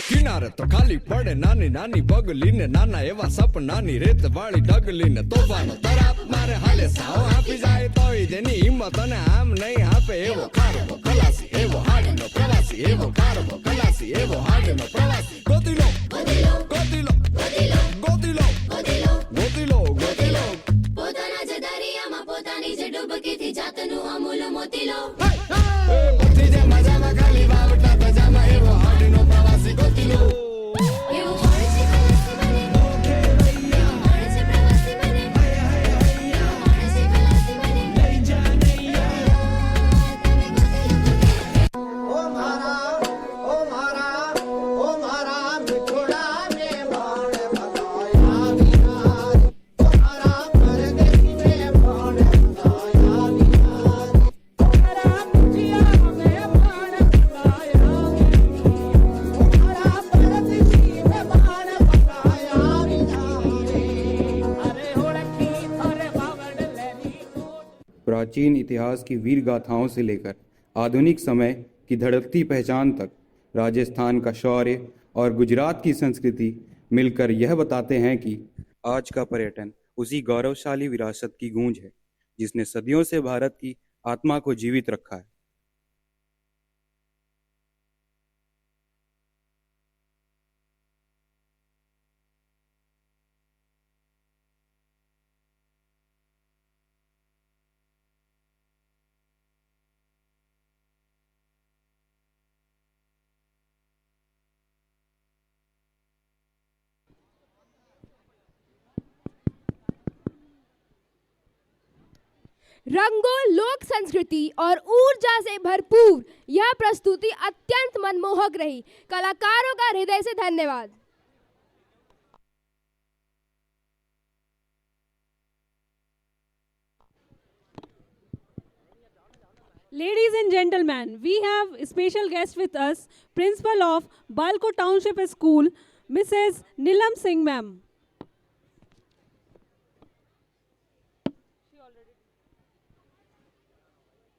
કિનારે તો ખાલી પડે નાની નાની પગલી ને, નાના એવા સપનાની રેત વાળી ડગલી ને, તોફાનો તરાપ મારે હાલે સાવ આપી જાય તોય જેની હિંમત અને આમ નહીં આપે, એવો કારબો ખલાસી, એવો હાડનો પ્રવાસી, એવો કારબો ખલાસી, એવો હાડનો પ્રવાસી। ગોતી લો ગોતી લો ગોતી લો ગોતી લો ગોતી લો ગોતી લો, પોતાના જ દરિયામાં પોતાની જ ડૂબકીથી જાતનું અમૂલ મોતી લો। બધી જે મજામાં ખાલી प्राचीन इतिहास की वीर गाथाओं से लेकर आधुनिक समय की धड़कती पहचान तक राजस्थान का शौर्य और गुजरात की संस्कृति मिलकर यह बताते हैं कि आज का पर्यटन उसी गौरवशाली विरासत की गूंज है जिसने सदियों से भारत की आत्मा को जीवित रखा है। रंगों, लोक संस्कृति और ऊर्जा से भरपूर यह प्रस्तुति अत्यंत मनमोहक रही। कलाकारों का हृदय से धन्यवाद। Ladies and gentlemen, we have a special guest with us, Principal of Balko Township School, Mrs. Nilam Singh ma'am.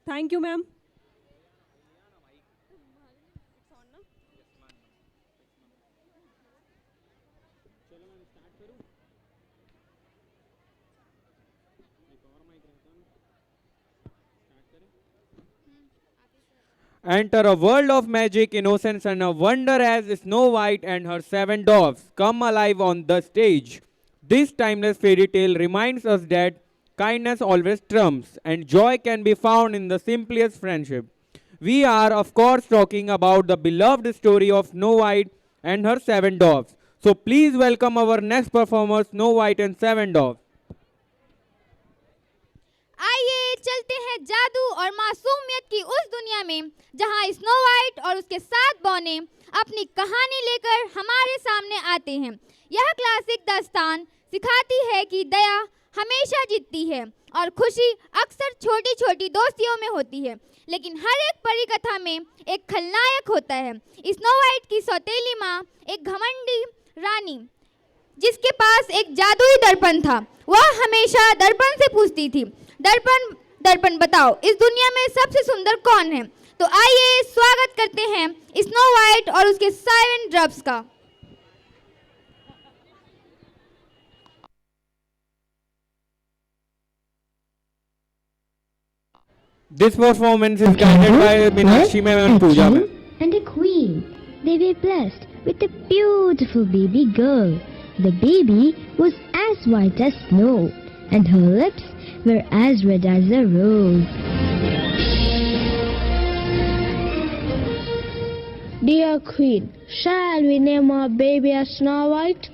Thank you, ma'am. Enter a world of magic, innocence, and a wonder as Snow White and her 7 dwarfs come alive on the stage. This timeless fairy tale reminds us that kindness always trumps, and joy can be found in the simplest friendship. We are, of course, talking about the beloved story of Snow White and her 7 dwarfs. So please welcome our next performer, Snow White and 7 dwarfs. आइए चलते हैं जादू और मासूमियत की उस दुनिया में जहां स्नो वाइट और उसके 7 बौने अपनी कहानी लेकर हमारे सामने आते हैं। यह क्लासिक दास्तान सिखाती है कि दया हमेशा जीतती है और खुशी अक्सर छोटी छोटी दोस्तियों में होती है, लेकिन हर एक परी कथा में एक खलनायक होता है। स्नो वाइट की सौतेली माँ एक घमंडी रानी जिसके पास एक जादुई दर्पण था। वह हमेशा दर्पण से पूछती थी, दर्पण दर्पण बताओ इस दुनिया में सबसे सुंदर कौन है। तो आइए स्वागत करते हैं स्नो वाइट और उसके 7 ड्रॉप्स का। This performance is guided by Meenakshi ma'am and Pooja ma'am. And a queen. They were blessed with a beautiful baby girl. The baby was as white as snow, and her lips were as red as a rose. Dear Queen, shall we name our baby as Snow White?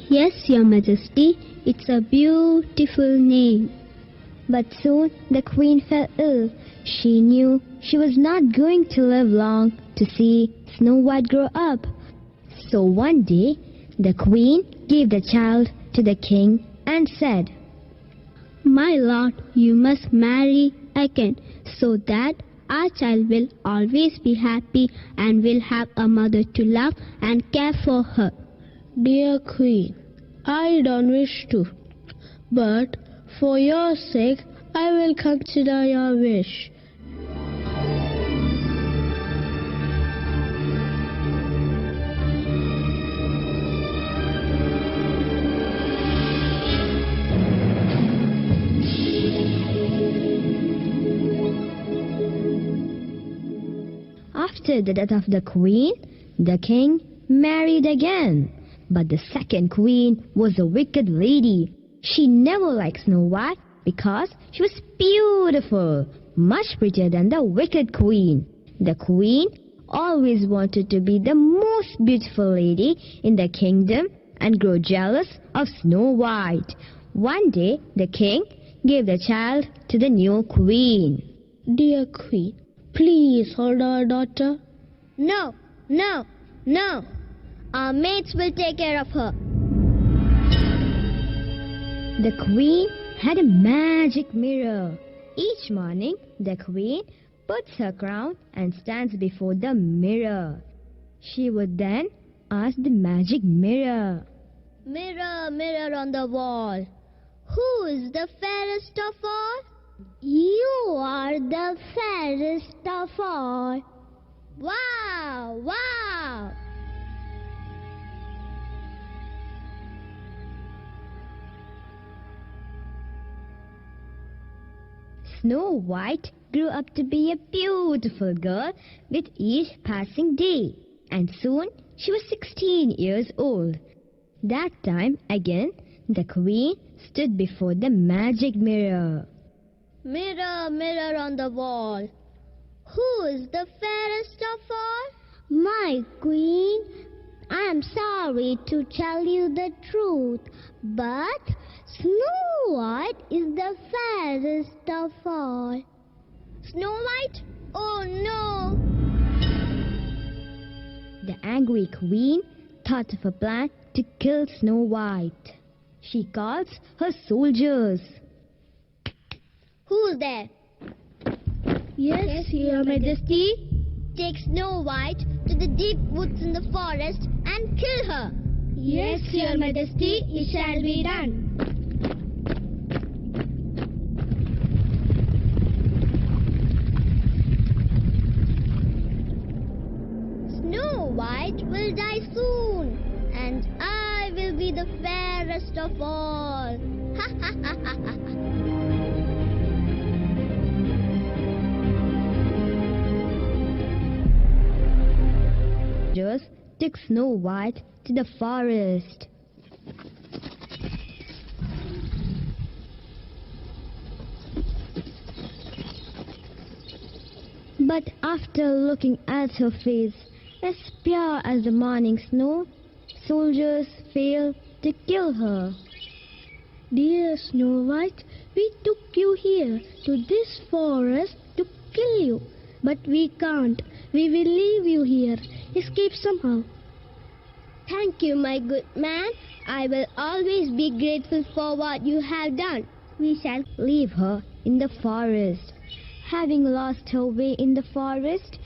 Yes, Your Majesty, it's a beautiful name. But soon the queen fell ill. She knew she was not going to live long to see Snow White grow up. So one day, the queen gave the child to the king and said, "My lord, you must marry again so that our child will always be happy and will have a mother to love and care for her." Dear Queen, I don't wish to, but for your sake, I will consider your wish. After the death of the queen, the king married again. But the second queen was a wicked lady. She never liked Snow White because she was beautiful, much prettier than the wicked queen. The queen always wanted to be the most beautiful lady in the kingdom and grew jealous of Snow White. One day, the king gave the child to the new queen. Dear Queen, please hold our daughter. No, no, no. Our mates will take care of her. The queen had a magic mirror. Each morning, the queen puts her crown and stands before the mirror. She would then ask the magic mirror, "Mirror, mirror on the wall, who is the fairest of all?" You are the fairest of all. Wow, wow. Snow White grew up to be a beautiful girl with each passing day, and soon she was 16 years old. That time again, the queen stood before the magic mirror. Mirror, mirror on the wall, who is the fairest of all? My queen, I am sorry to tell you the truth, but Snow White is the fairest of all. Snow White? Oh no! The angry queen thought of a plan to kill Snow White. She calls her soldiers. Who's there? Yes, Your Majesty. Take Snow White to the deep woods in the forest and kill her. Yes, Your Majesty, it shall be done. Snow White will die soon, and I will be the fairest of all. Ha ha ha ha ha. Just took Snow White to the forest. But after looking at her face, as pure as the morning snow, soldiers failed to kill her. Dear Snow White, we took you here to this forest to kill you, but we can't. We will leave you here. Escape somehow. Thank you, my good man. I will always be grateful for what you have done. We shall leave her in the forest. Having lost her way in the forest,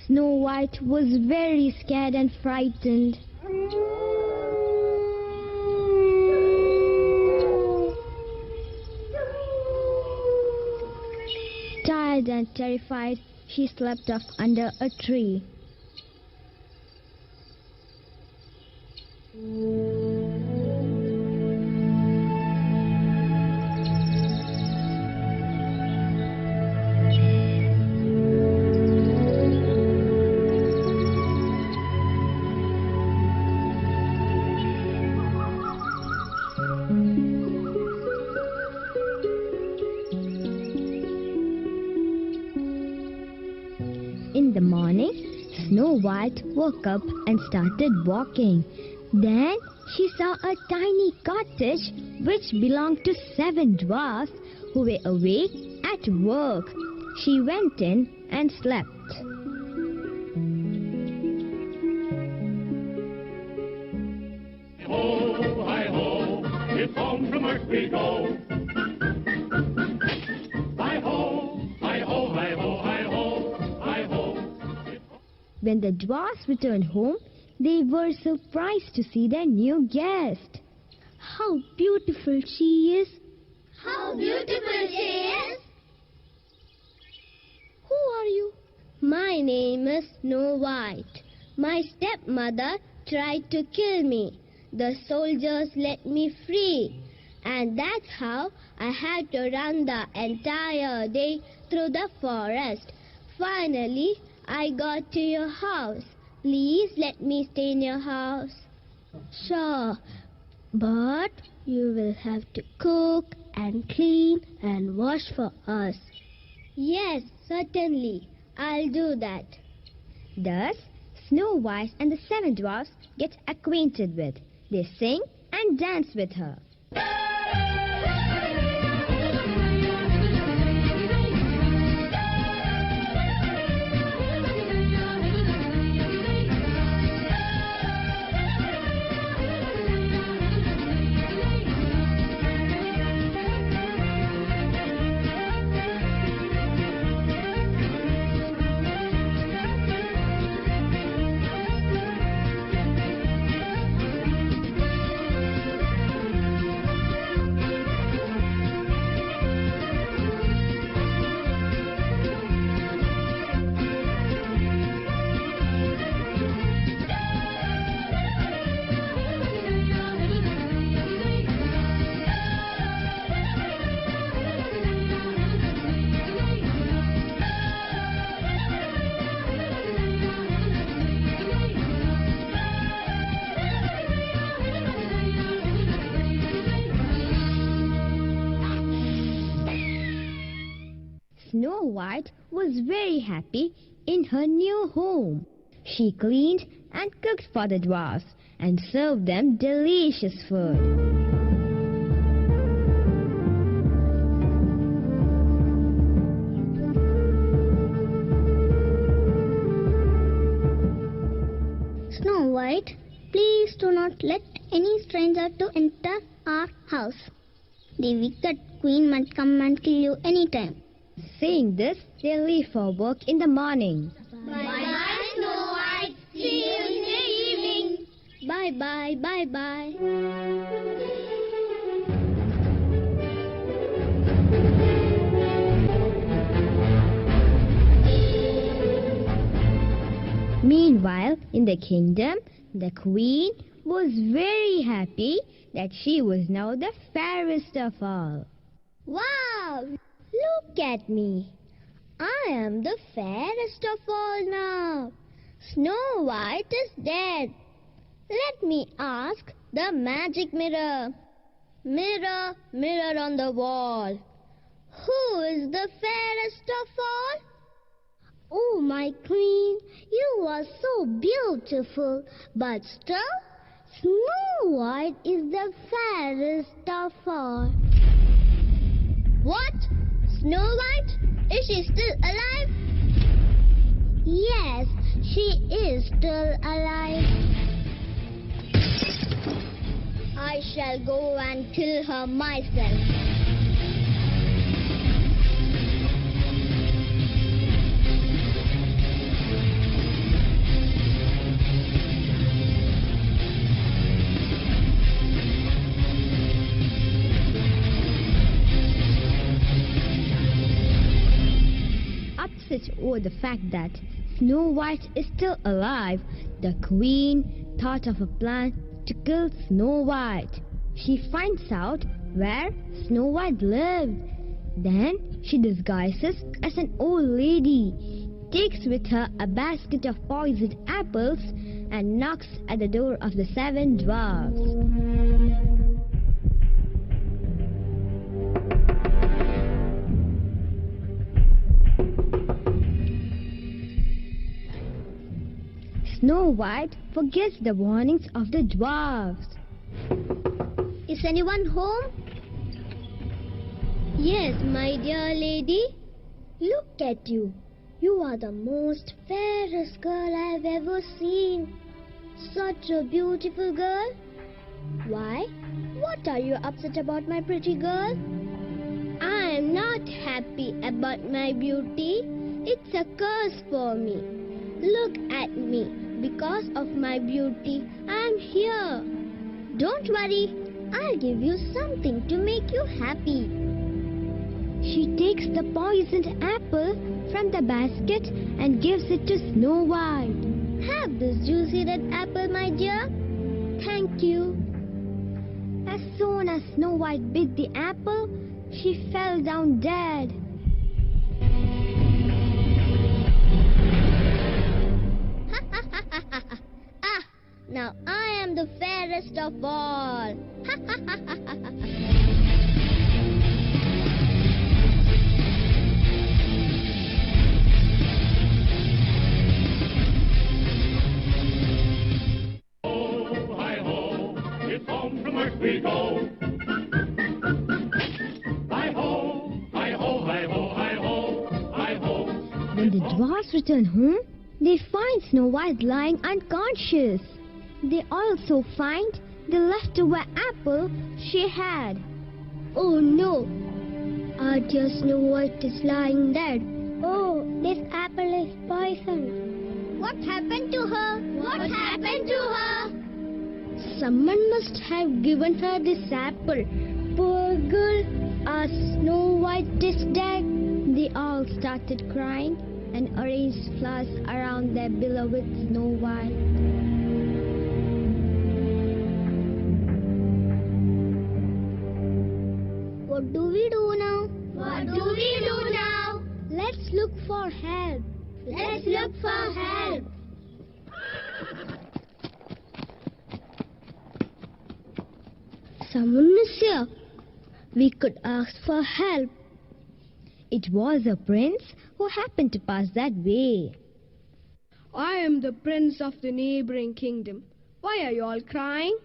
Snow White was very scared and frightened. Tired and terrified, she slept off under a tree. In the morning, Snow White woke up and started walking. Then she saw a tiny cottage which belonged to 7 dwarfs who were away at work. She went in and slept. Ho, hi ho, if home from earth we go. Hi ho, hi ho, hi ho, hi ho, hi ho. When the dwarfs returned home, they were surprised to see their new guest. How beautiful she is! How beautiful she is! Who are you? My name is Snow White. My stepmother tried to kill me. The soldiers let me free. And that's how I had to run the entire day through the forest. Finally, I got to your house. Please let me stay in your house. Sure, but you will have to cook and clean and wash for us. Yes, certainly. I'll do that. Thus, Snow White and the 7 dwarfs get acquainted with. They sing and dance with her. Snow White was very happy in her new home. She cleaned and cooked for the dwarfs and served them delicious food. Snow White, please do not let any stranger to enter our house. The wicked queen might come and kill you anytime. Saying this, they leave for work in the morning. Bye-bye, Snow White. See you in the evening. Bye-bye, bye-bye. Meanwhile, in the kingdom, the queen was very happy that she was now the fairest of all. Wow! Look at me. I am the fairest of all now. Snow White is dead. Let me ask the magic mirror. Mirror, mirror on the wall, who is the fairest of all? Oh, my queen, you are so beautiful, but still, Snow White is the fairest of all. What? Snow White? Is she still alive? Yes, she is still alive. I shall go and kill her myself. Upset over the fact that Snow White is still alive, the queen thought of a plan to kill Snow White. She finds out where Snow White lived. Then she disguises as an old lady, takes with her a basket of poisoned apples, and knocks at the door of the 7 dwarfs. Snow White forgets the warnings of the dwarfs. Is anyone home? Yes, my dear lady. Look at you. You are the most fairest girl I have ever seen. Such a beautiful girl. Why? What are you upset about, my pretty girl? I am not happy about my beauty. It's a curse for me. Look at me. Because of my beauty, I am here. Don't worry. I'll give you something to make you happy. She takes the poisoned apple from the basket and gives it to Snow White. Have this juicy red apple, my dear. Thank you. As soon as Snow White bit the apple, she fell down dead. Ah, now I am the fairest of all. Hi-ho, it's home from work we go. Hi-ho, hi-ho, hi-ho, hi-ho, hi-ho. When the dwarfs return home, they find Snow White lying unconscious. They also find the leftover apple she had. Oh no! Our dear Snow White is lying dead. Oh, this apple is poisoned. What happened to her? What happened to her? Someone must have given her this apple. Poor girl, our Snow White is dead. They all started crying and arranged flowers around their beloved Snow White. What do we do now? What do we do now? Let's look for help. Let's look for help. Someone is here. We could ask for help. It was a prince who happened to pass that way. I am the prince of the neighboring kingdom. Why are you all crying?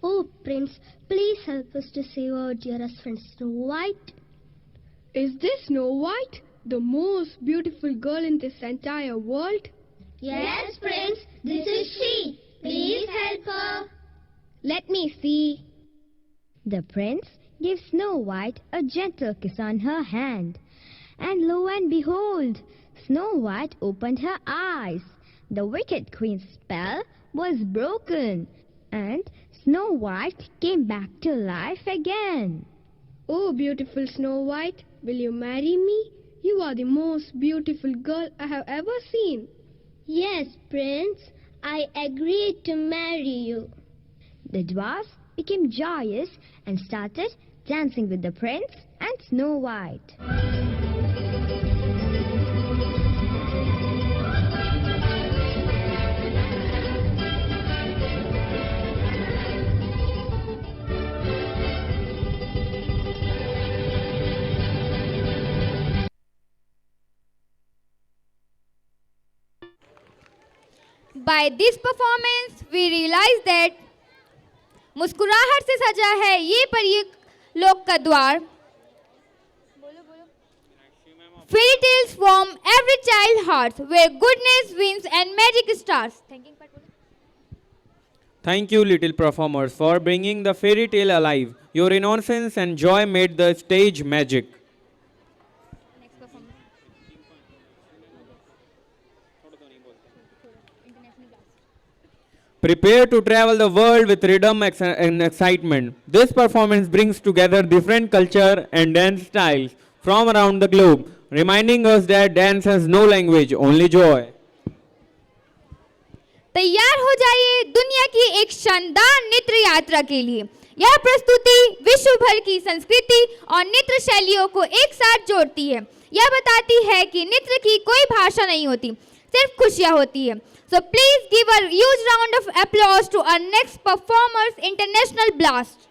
Oh, Prince, please help us to save our dearest friend Snow White. Is this Snow White, the most beautiful girl in this entire world? Yes, Prince, this is she. Please help her. Let me see. The prince gave Snow White a gentle kiss on her hand. And lo and behold, Snow White opened her eyes. The wicked queen's spell was broken, and Snow White came back to life again. Oh, beautiful Snow White, will you marry me? You are the most beautiful girl I have ever seen. Yes, Prince, I agreed to marry you. The dwarfs became joyous and started dancing with the prince and Snow White. By this performance, we realize that मुस्कुराहट से सजा है ये परी लोक का द्वार. Fairy tales form every child's heart, where goodness wins and magic starts. Thank you, little performers, for bringing the fairy tale alive. Your innocence and joy made the stage magic. Prepare to travel the world with rhythm and excitement. This performance brings together different culture and dance styles from around the globe, reminding us that dance has no language, only joy. तैयार हो जाइए दुनिया की एक शानदार नृत्य यात्रा के लिए. यह प्रस्तुति विश्व भर की संस्कृति और नृत्य शैलियों को एक साथ जोड़ती है. यह बताती है कि नृत्य की कोई भाषा नहीं होती, सिर्फ खुशियां होती है. So please give a huge round of applause to our next performers, International Blast.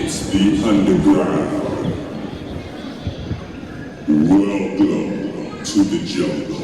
It's the underground. Welcome to the jungle.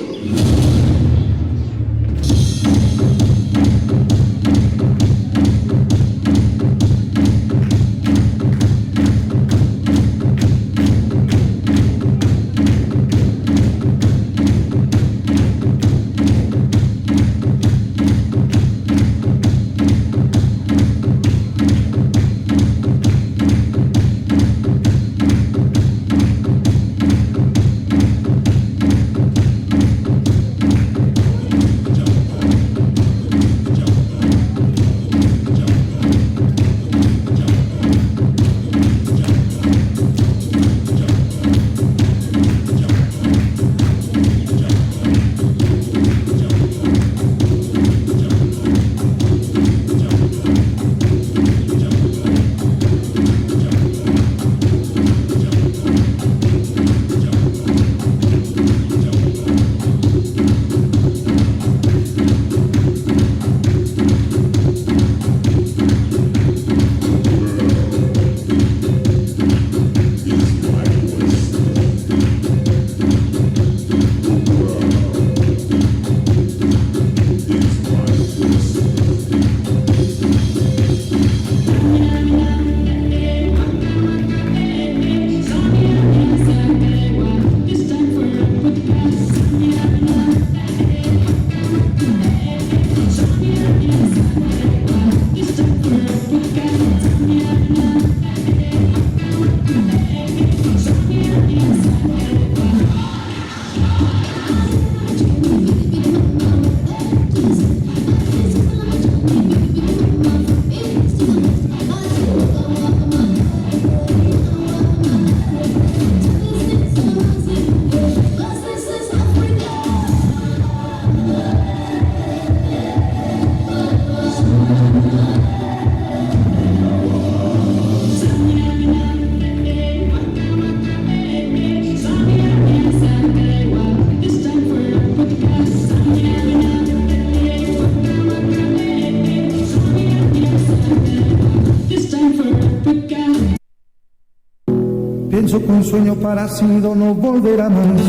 Pienso que un sueño parecido no volverá más.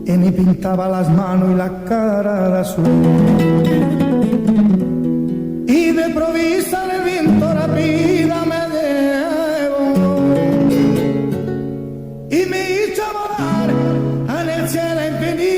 Y me pintaba las manos y la cara de azul. Y de provisa el viento la vida me llevó. Y me hizo volar en el cielo infinito.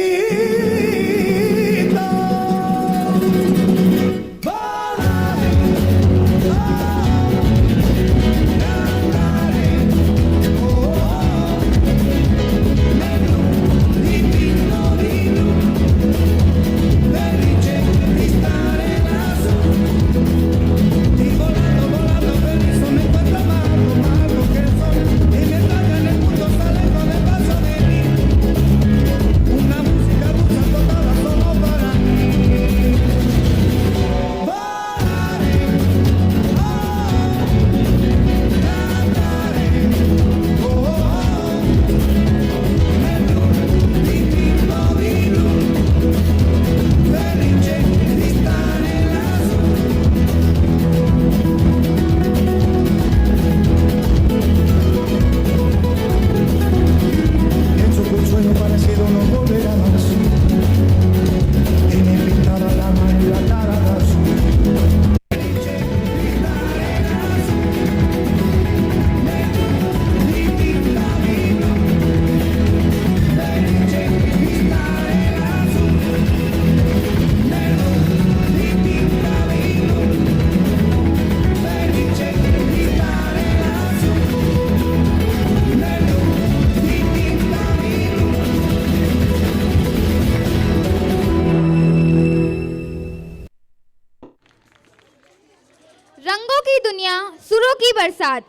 रंगों की दुनिया, सुरों की बरसात,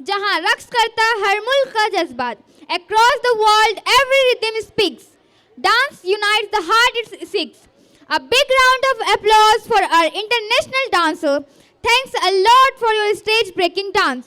जहां रक्स करता हर मुल्क का जज्बात. Across the world, every rhythm speaks. Dance unites the heart it seeks. A big round of applause for our international dancer. Thanks a lot for your stage-breaking dance.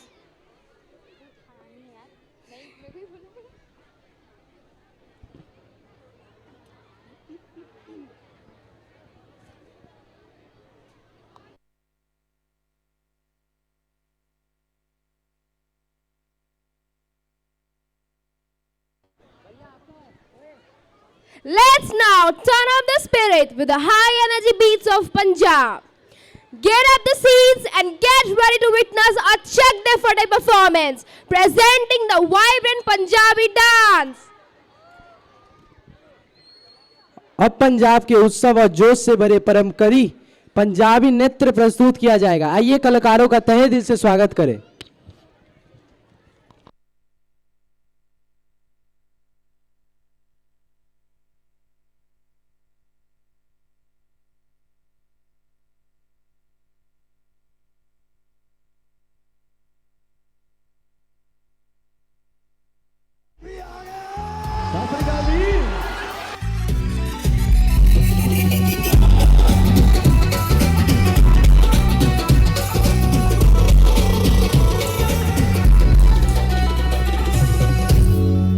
Let's now turn up the spirit with the high energy beats of Punjab. Get up the seats and get ready to witness a Chak De Fateh performance presenting the vibrant Punjabi dance. अब पंजाब के उत्सव और जोश से भरे परंपरी पंजाबी नृत्य प्रस्तुत किया जाएगा। आइए कलाकारों का तहे दिल से स्वागत करें।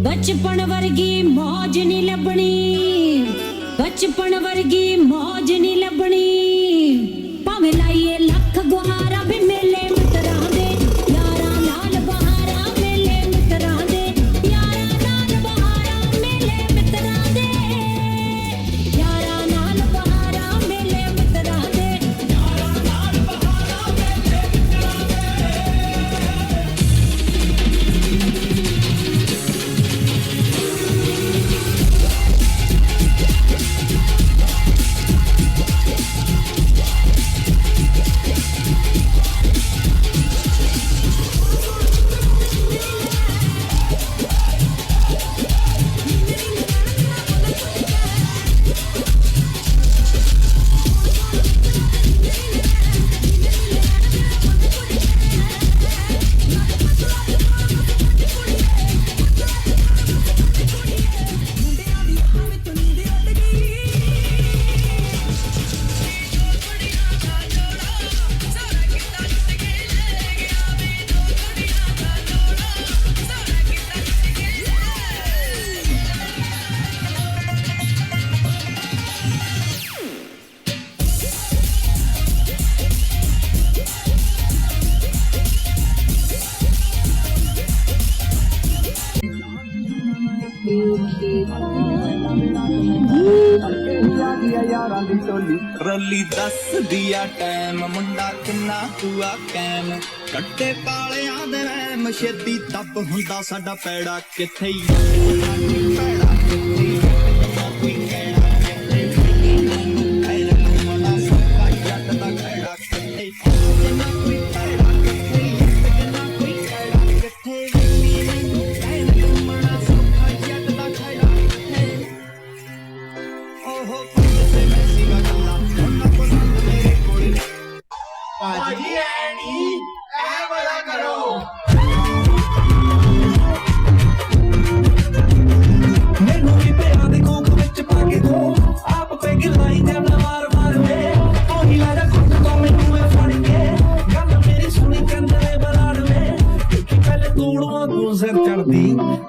बचपन वर्गी मौज नहीं लभनी, बचपन वर्गी मौज नहीं लभनी, भावें लाइए लख गुहारा भी मेले मित्तरां दे, यारां नाल बहारां मेले मित्तरां दे, यारां नाल बहारां मेले मित्तरां दे, यारां नाल बहारां मेले मित्तरां दे, यारां नाल बहारां मेले मित्तरां रली दस दिया टैम मुंडा किन्ना हुआ कैम कट्टे पालिया दे रैम छेती तप हुंदा साडा पैड़ा किथे पैड़ा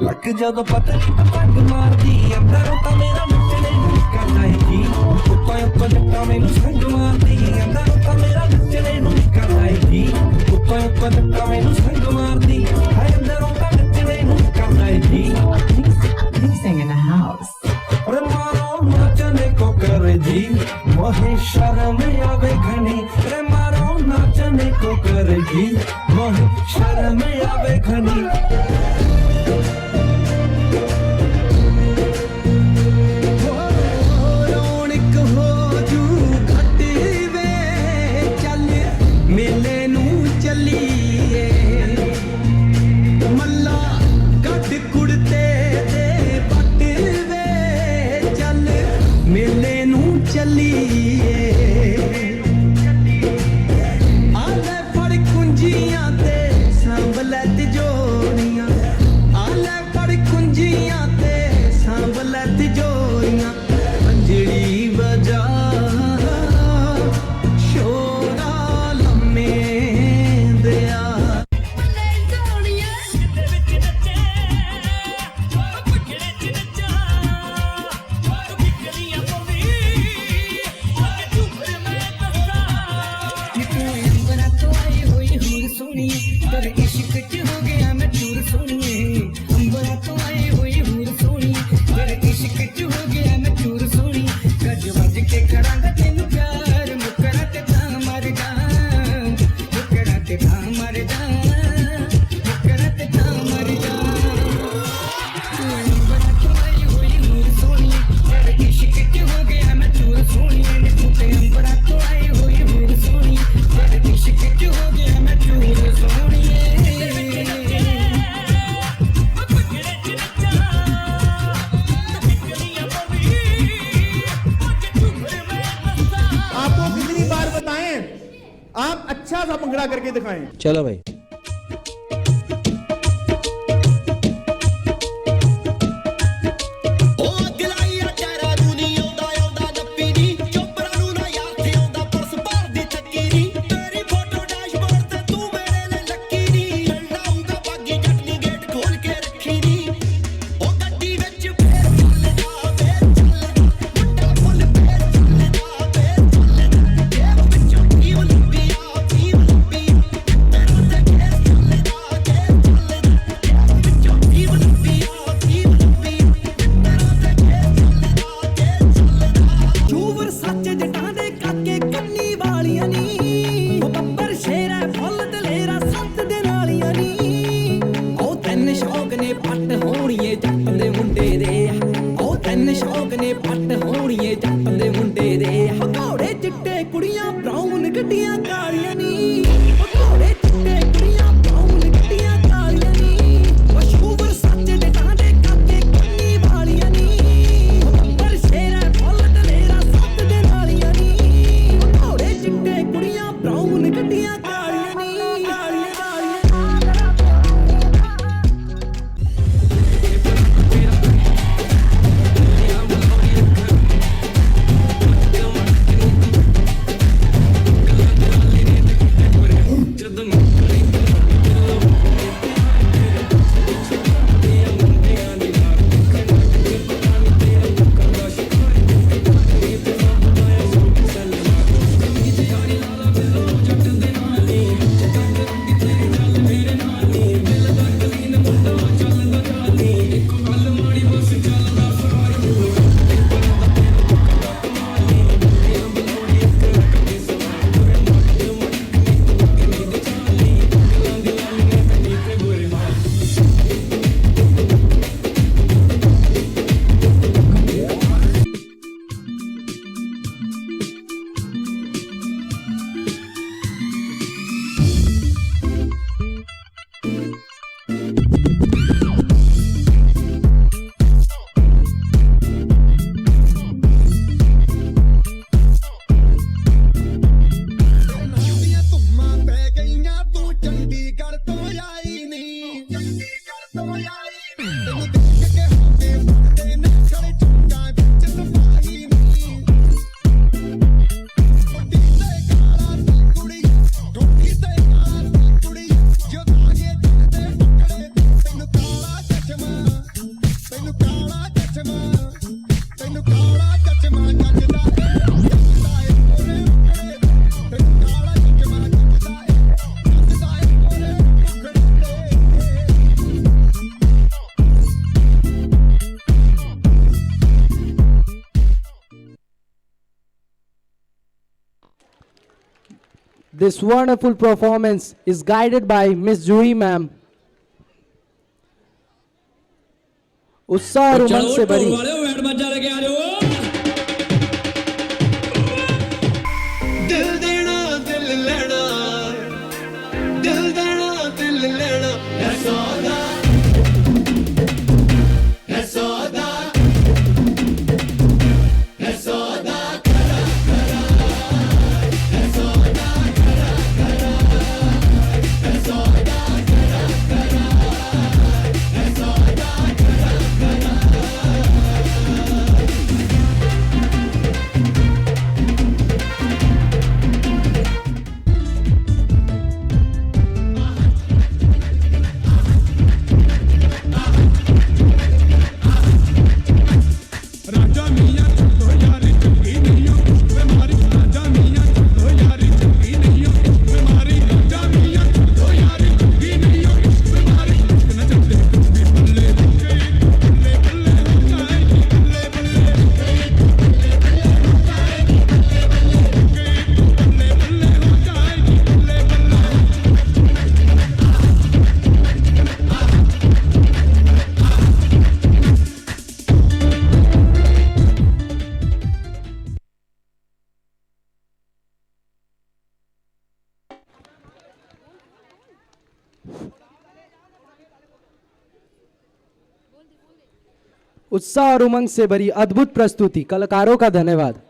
लक जद पतली पतंग मारदी अंदरों ता मेरा नचने निकल जाएगी उत्ता उत्ता जट्टा मैनू संग मारदी अंदरों ता मेरा नचने निकल जाएगी उत्ता उत्ता जट्टा मैनू संग मारदी हाय अंदरों ता नचने निकल जाएगी Sing in the house और मारो नाचने को कर जी मोहे शर्म आवे घनी रे मारो नाचने को कर जी मोहे शर्म आवे घनी तेरे इश्क च हो गया मैं चूर सोनिए अंबरा तो आई हुई हूर सोनी तेरे इश्क च हो गया मैं अच्छा सा भंगड़ा करके दिखाएं। चलो भाई। This wonderful performance is guided by Miss Juhi ma'am. उत्साह और उमंग से भरी दिल देना दिल लेना दिल देना दिल लेना है सौदा है सौदा है सौदा खरा खरा है सौदा खरा खरा है सौदा खरा खरा है सौदा खरा खरा उत्साह और उमंग से भरी अद्भुत प्रस्तुति, कलाकारों का धन्यवाद।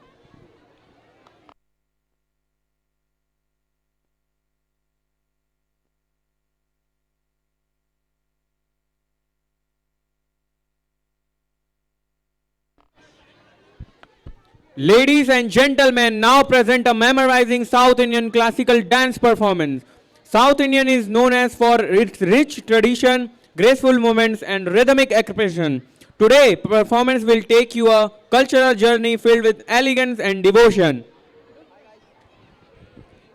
Ladies and gentlemen, now present a memorizing South Indian classical dance performance. South Indian is known as for its rich tradition, graceful movements and rhythmic expression. Today, performance will take you a cultural journey filled with elegance and devotion.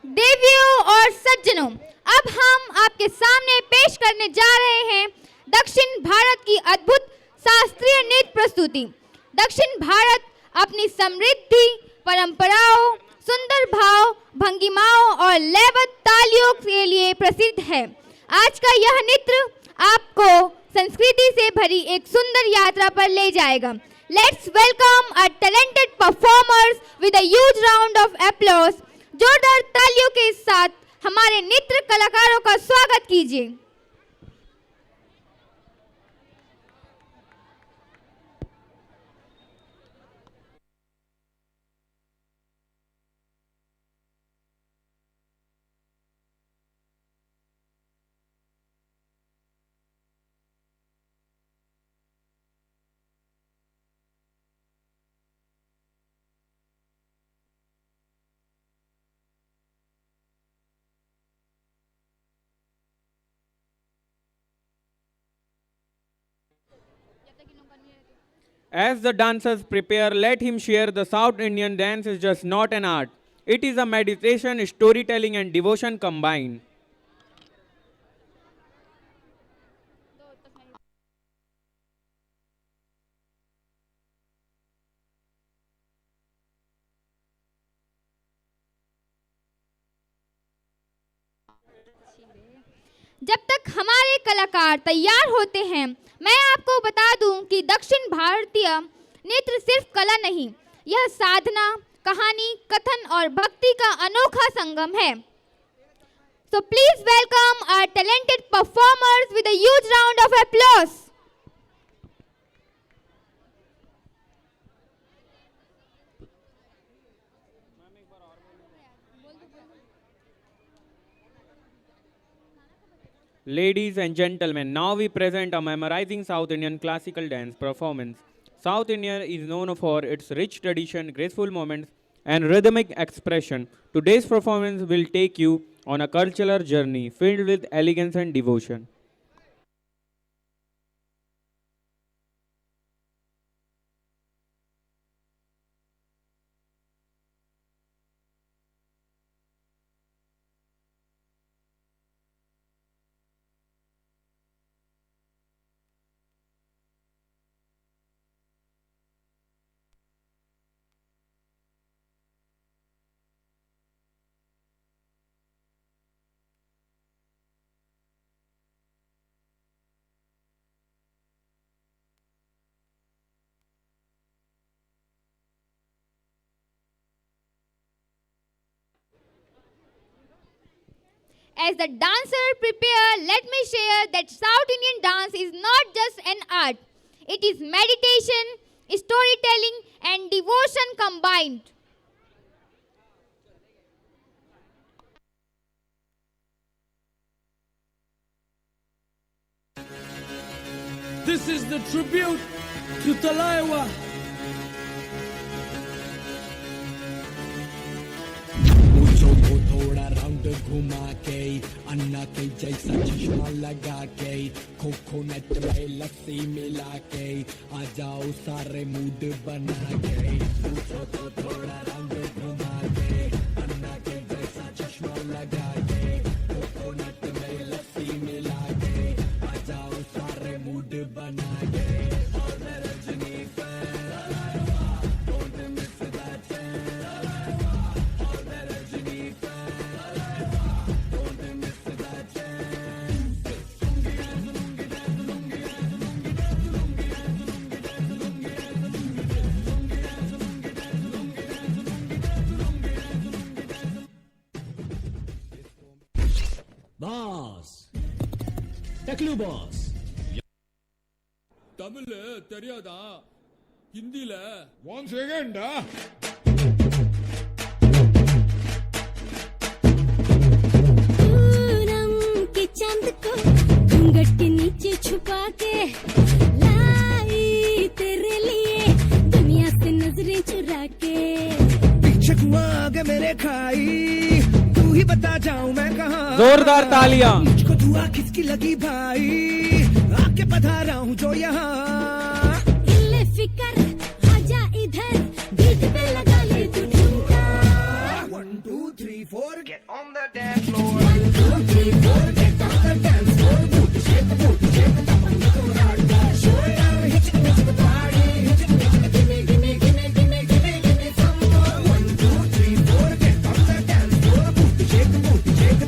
देवियों और सज्जनों, अब हम आपके सामने पेश करने जा रहे हैं दक्षिण भारत की अद्भुत शास्त्रीय नृत्य प्रस्तुति। दक्षिण भारत अपनी समृद्धि, परंपराओं, सुंदर भाव, भंगिमाओं और लयबद्ध तालियों के लिए प्रसिद्ध है। आज का यह नृत्य आपको संस्कृति से भरी एक सुंदर यात्रा पर ले जाएगा। Let's welcome our talented performers with a huge round of applause. जोरदार तालियों के साथ हमारे नृत्य कलाकारों का स्वागत कीजिए। As the dancers prepare, let him share the South Indian dance is just not an art. It is a meditation, storytelling and devotion combined. जब तक हमारे कलाकार तैयार होते हैं, मैं आपको बता दूं कि दक्षिण भारतीय नृत्य सिर्फ कला नहीं, यह साधना, कहानी, कथन और भक्ति का अनोखा संगम है। So please welcome our talented performers with a huge round of applause. Ladies and gentlemen, now we present a memorizing South Indian classical dance performance. South India is known for its rich tradition, graceful moments, and rhythmic expression. Today's performance will take you on a cultural journey filled with elegance and devotion. As the dancer prepare, let me share that South Indian dance is not just an art. It is meditation, storytelling and devotion combined. This is the tribute to Talaiwa. थोड़ा round घुमा के अन्ना के जैसा चश्मा लगा के खो net में लस्सी मिला के आ जाओ सारे मूड बना के पूछो तो थोड़ा राउंड घुमा के अन्ना के जैसा चश्मा लगा के खो नेट में लस्सी मिला के आ जाओ सारे मूड बना के और मैं रजनी பாஸ் டக்லு பாஸ் தமிழ் தெரியாதா ஹிந்தில 1 செகண்டா पूनम के चांद को घूंघट के नीचे छुपा के लाई तेरे लिए दुनिया से नजरें चुरा के बता जाऊं मैं कहाँ। जोरदार तालियां। मुझको दुआ किसकी लगी भाई, आके पधारा हूँ जो यहाँ। इल्ले फिकर आजा इधर, बीट पे लगा ले तू ठुमका। 1 2 3 4 get on the dance floor। 1 2 3 4 get on the dance floor। Boot shake, tapan ko rada shoulder, hit the party, hit gimme gimme gimme gimme gimme gimme some more। 1 2 3 4 get on the dance floor। Boot shake,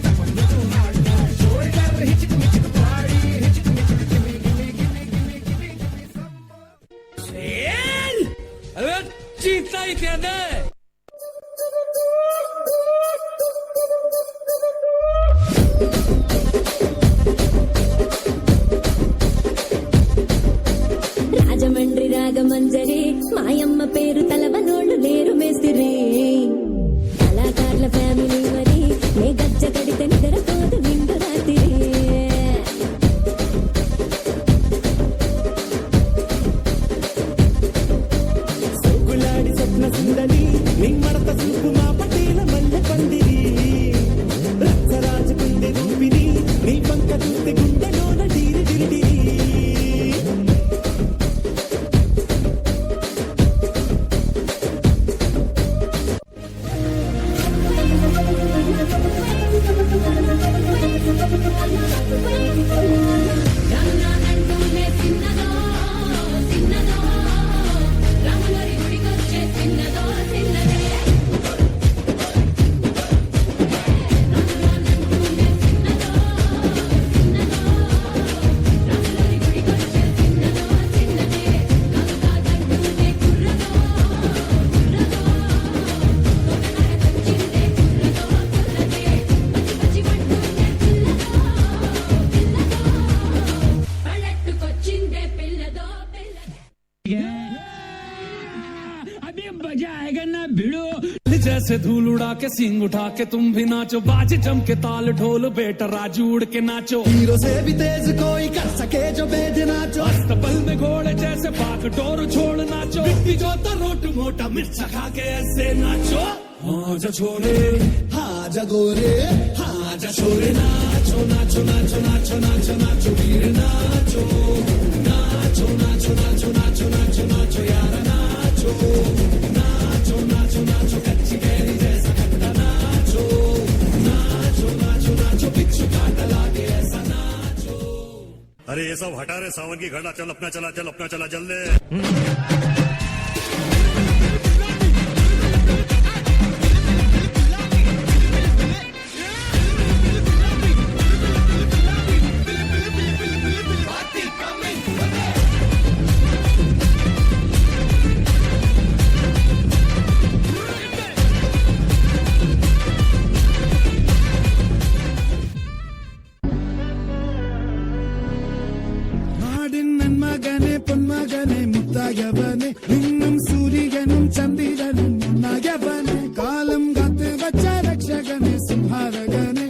tapan ko rada shoulder, hit the party, hit gimme gimme gimme gimme gimme some more। अरे चीता ही कहना है। రాజమండ్రి రాగమంజరి మాయమ్మ పేరు తలవనోళ్ళు లేరు మేస్తిరి కళాకారుల family మరి నే గజ్జ కడితే నిద్రపోదు నిండు రాత్రి సొగ్గులాడి స్వప్న సుందరి నీ మడత చూపు మా పటేల మల్లె పందిరి రక్తరాజుకుంది రూపిని నీ పంక చూస్తే గుండెలోన డీరి డిరిడి రమణ అంటూనే చిన్నదో చిన్నదో రాములరి గుడికొచ్చే చిన్నదో చిన్నదే పల్లెట్టుకొచ్చిందే పిల్లదో अभी मजा आएगा ना भिड़ो। जैसे धूल उड़ा के सींग उठा के तुम भी नाचो, बाजे जम के ताल ढोल बेटा राजू उड़ के नाचो। हीरो से भी तेज कोई कर सके जो बेद नाचो। अस्तबल में घोड़े जैसे पाक डोर छोड़ नाचो। मिट्टी जो तो रोट मोटा मिर्चा खा के ऐसे नाचो। हाँ जा छोरे हाँ जा गोरे हाँ जा छोरे नाचो नाचो नाचो नाचो नाचो नाचो वीर नाचो नाचो नाचो नाचो नाचो नाचो नाचो यार नाचो नाचो नाचो नाचो कच्ची कैरी जैसा खट्टा नाचो नाचो नाचो नाचो बिच्छू काटा लागे ऐसा नाचो। अरे ये सब हटा रे सावन की घड़ा, चल अपना चला चल अपना चला जल्दी। நாடின் நன்மகனே பொன்மகனே முத்தாயவனே இன்னும் சூரியனும் சந்திரனும் முன்னாயவனே காலம் காத்து வச்ச ரட்சகனே சிம்ஹாரகனே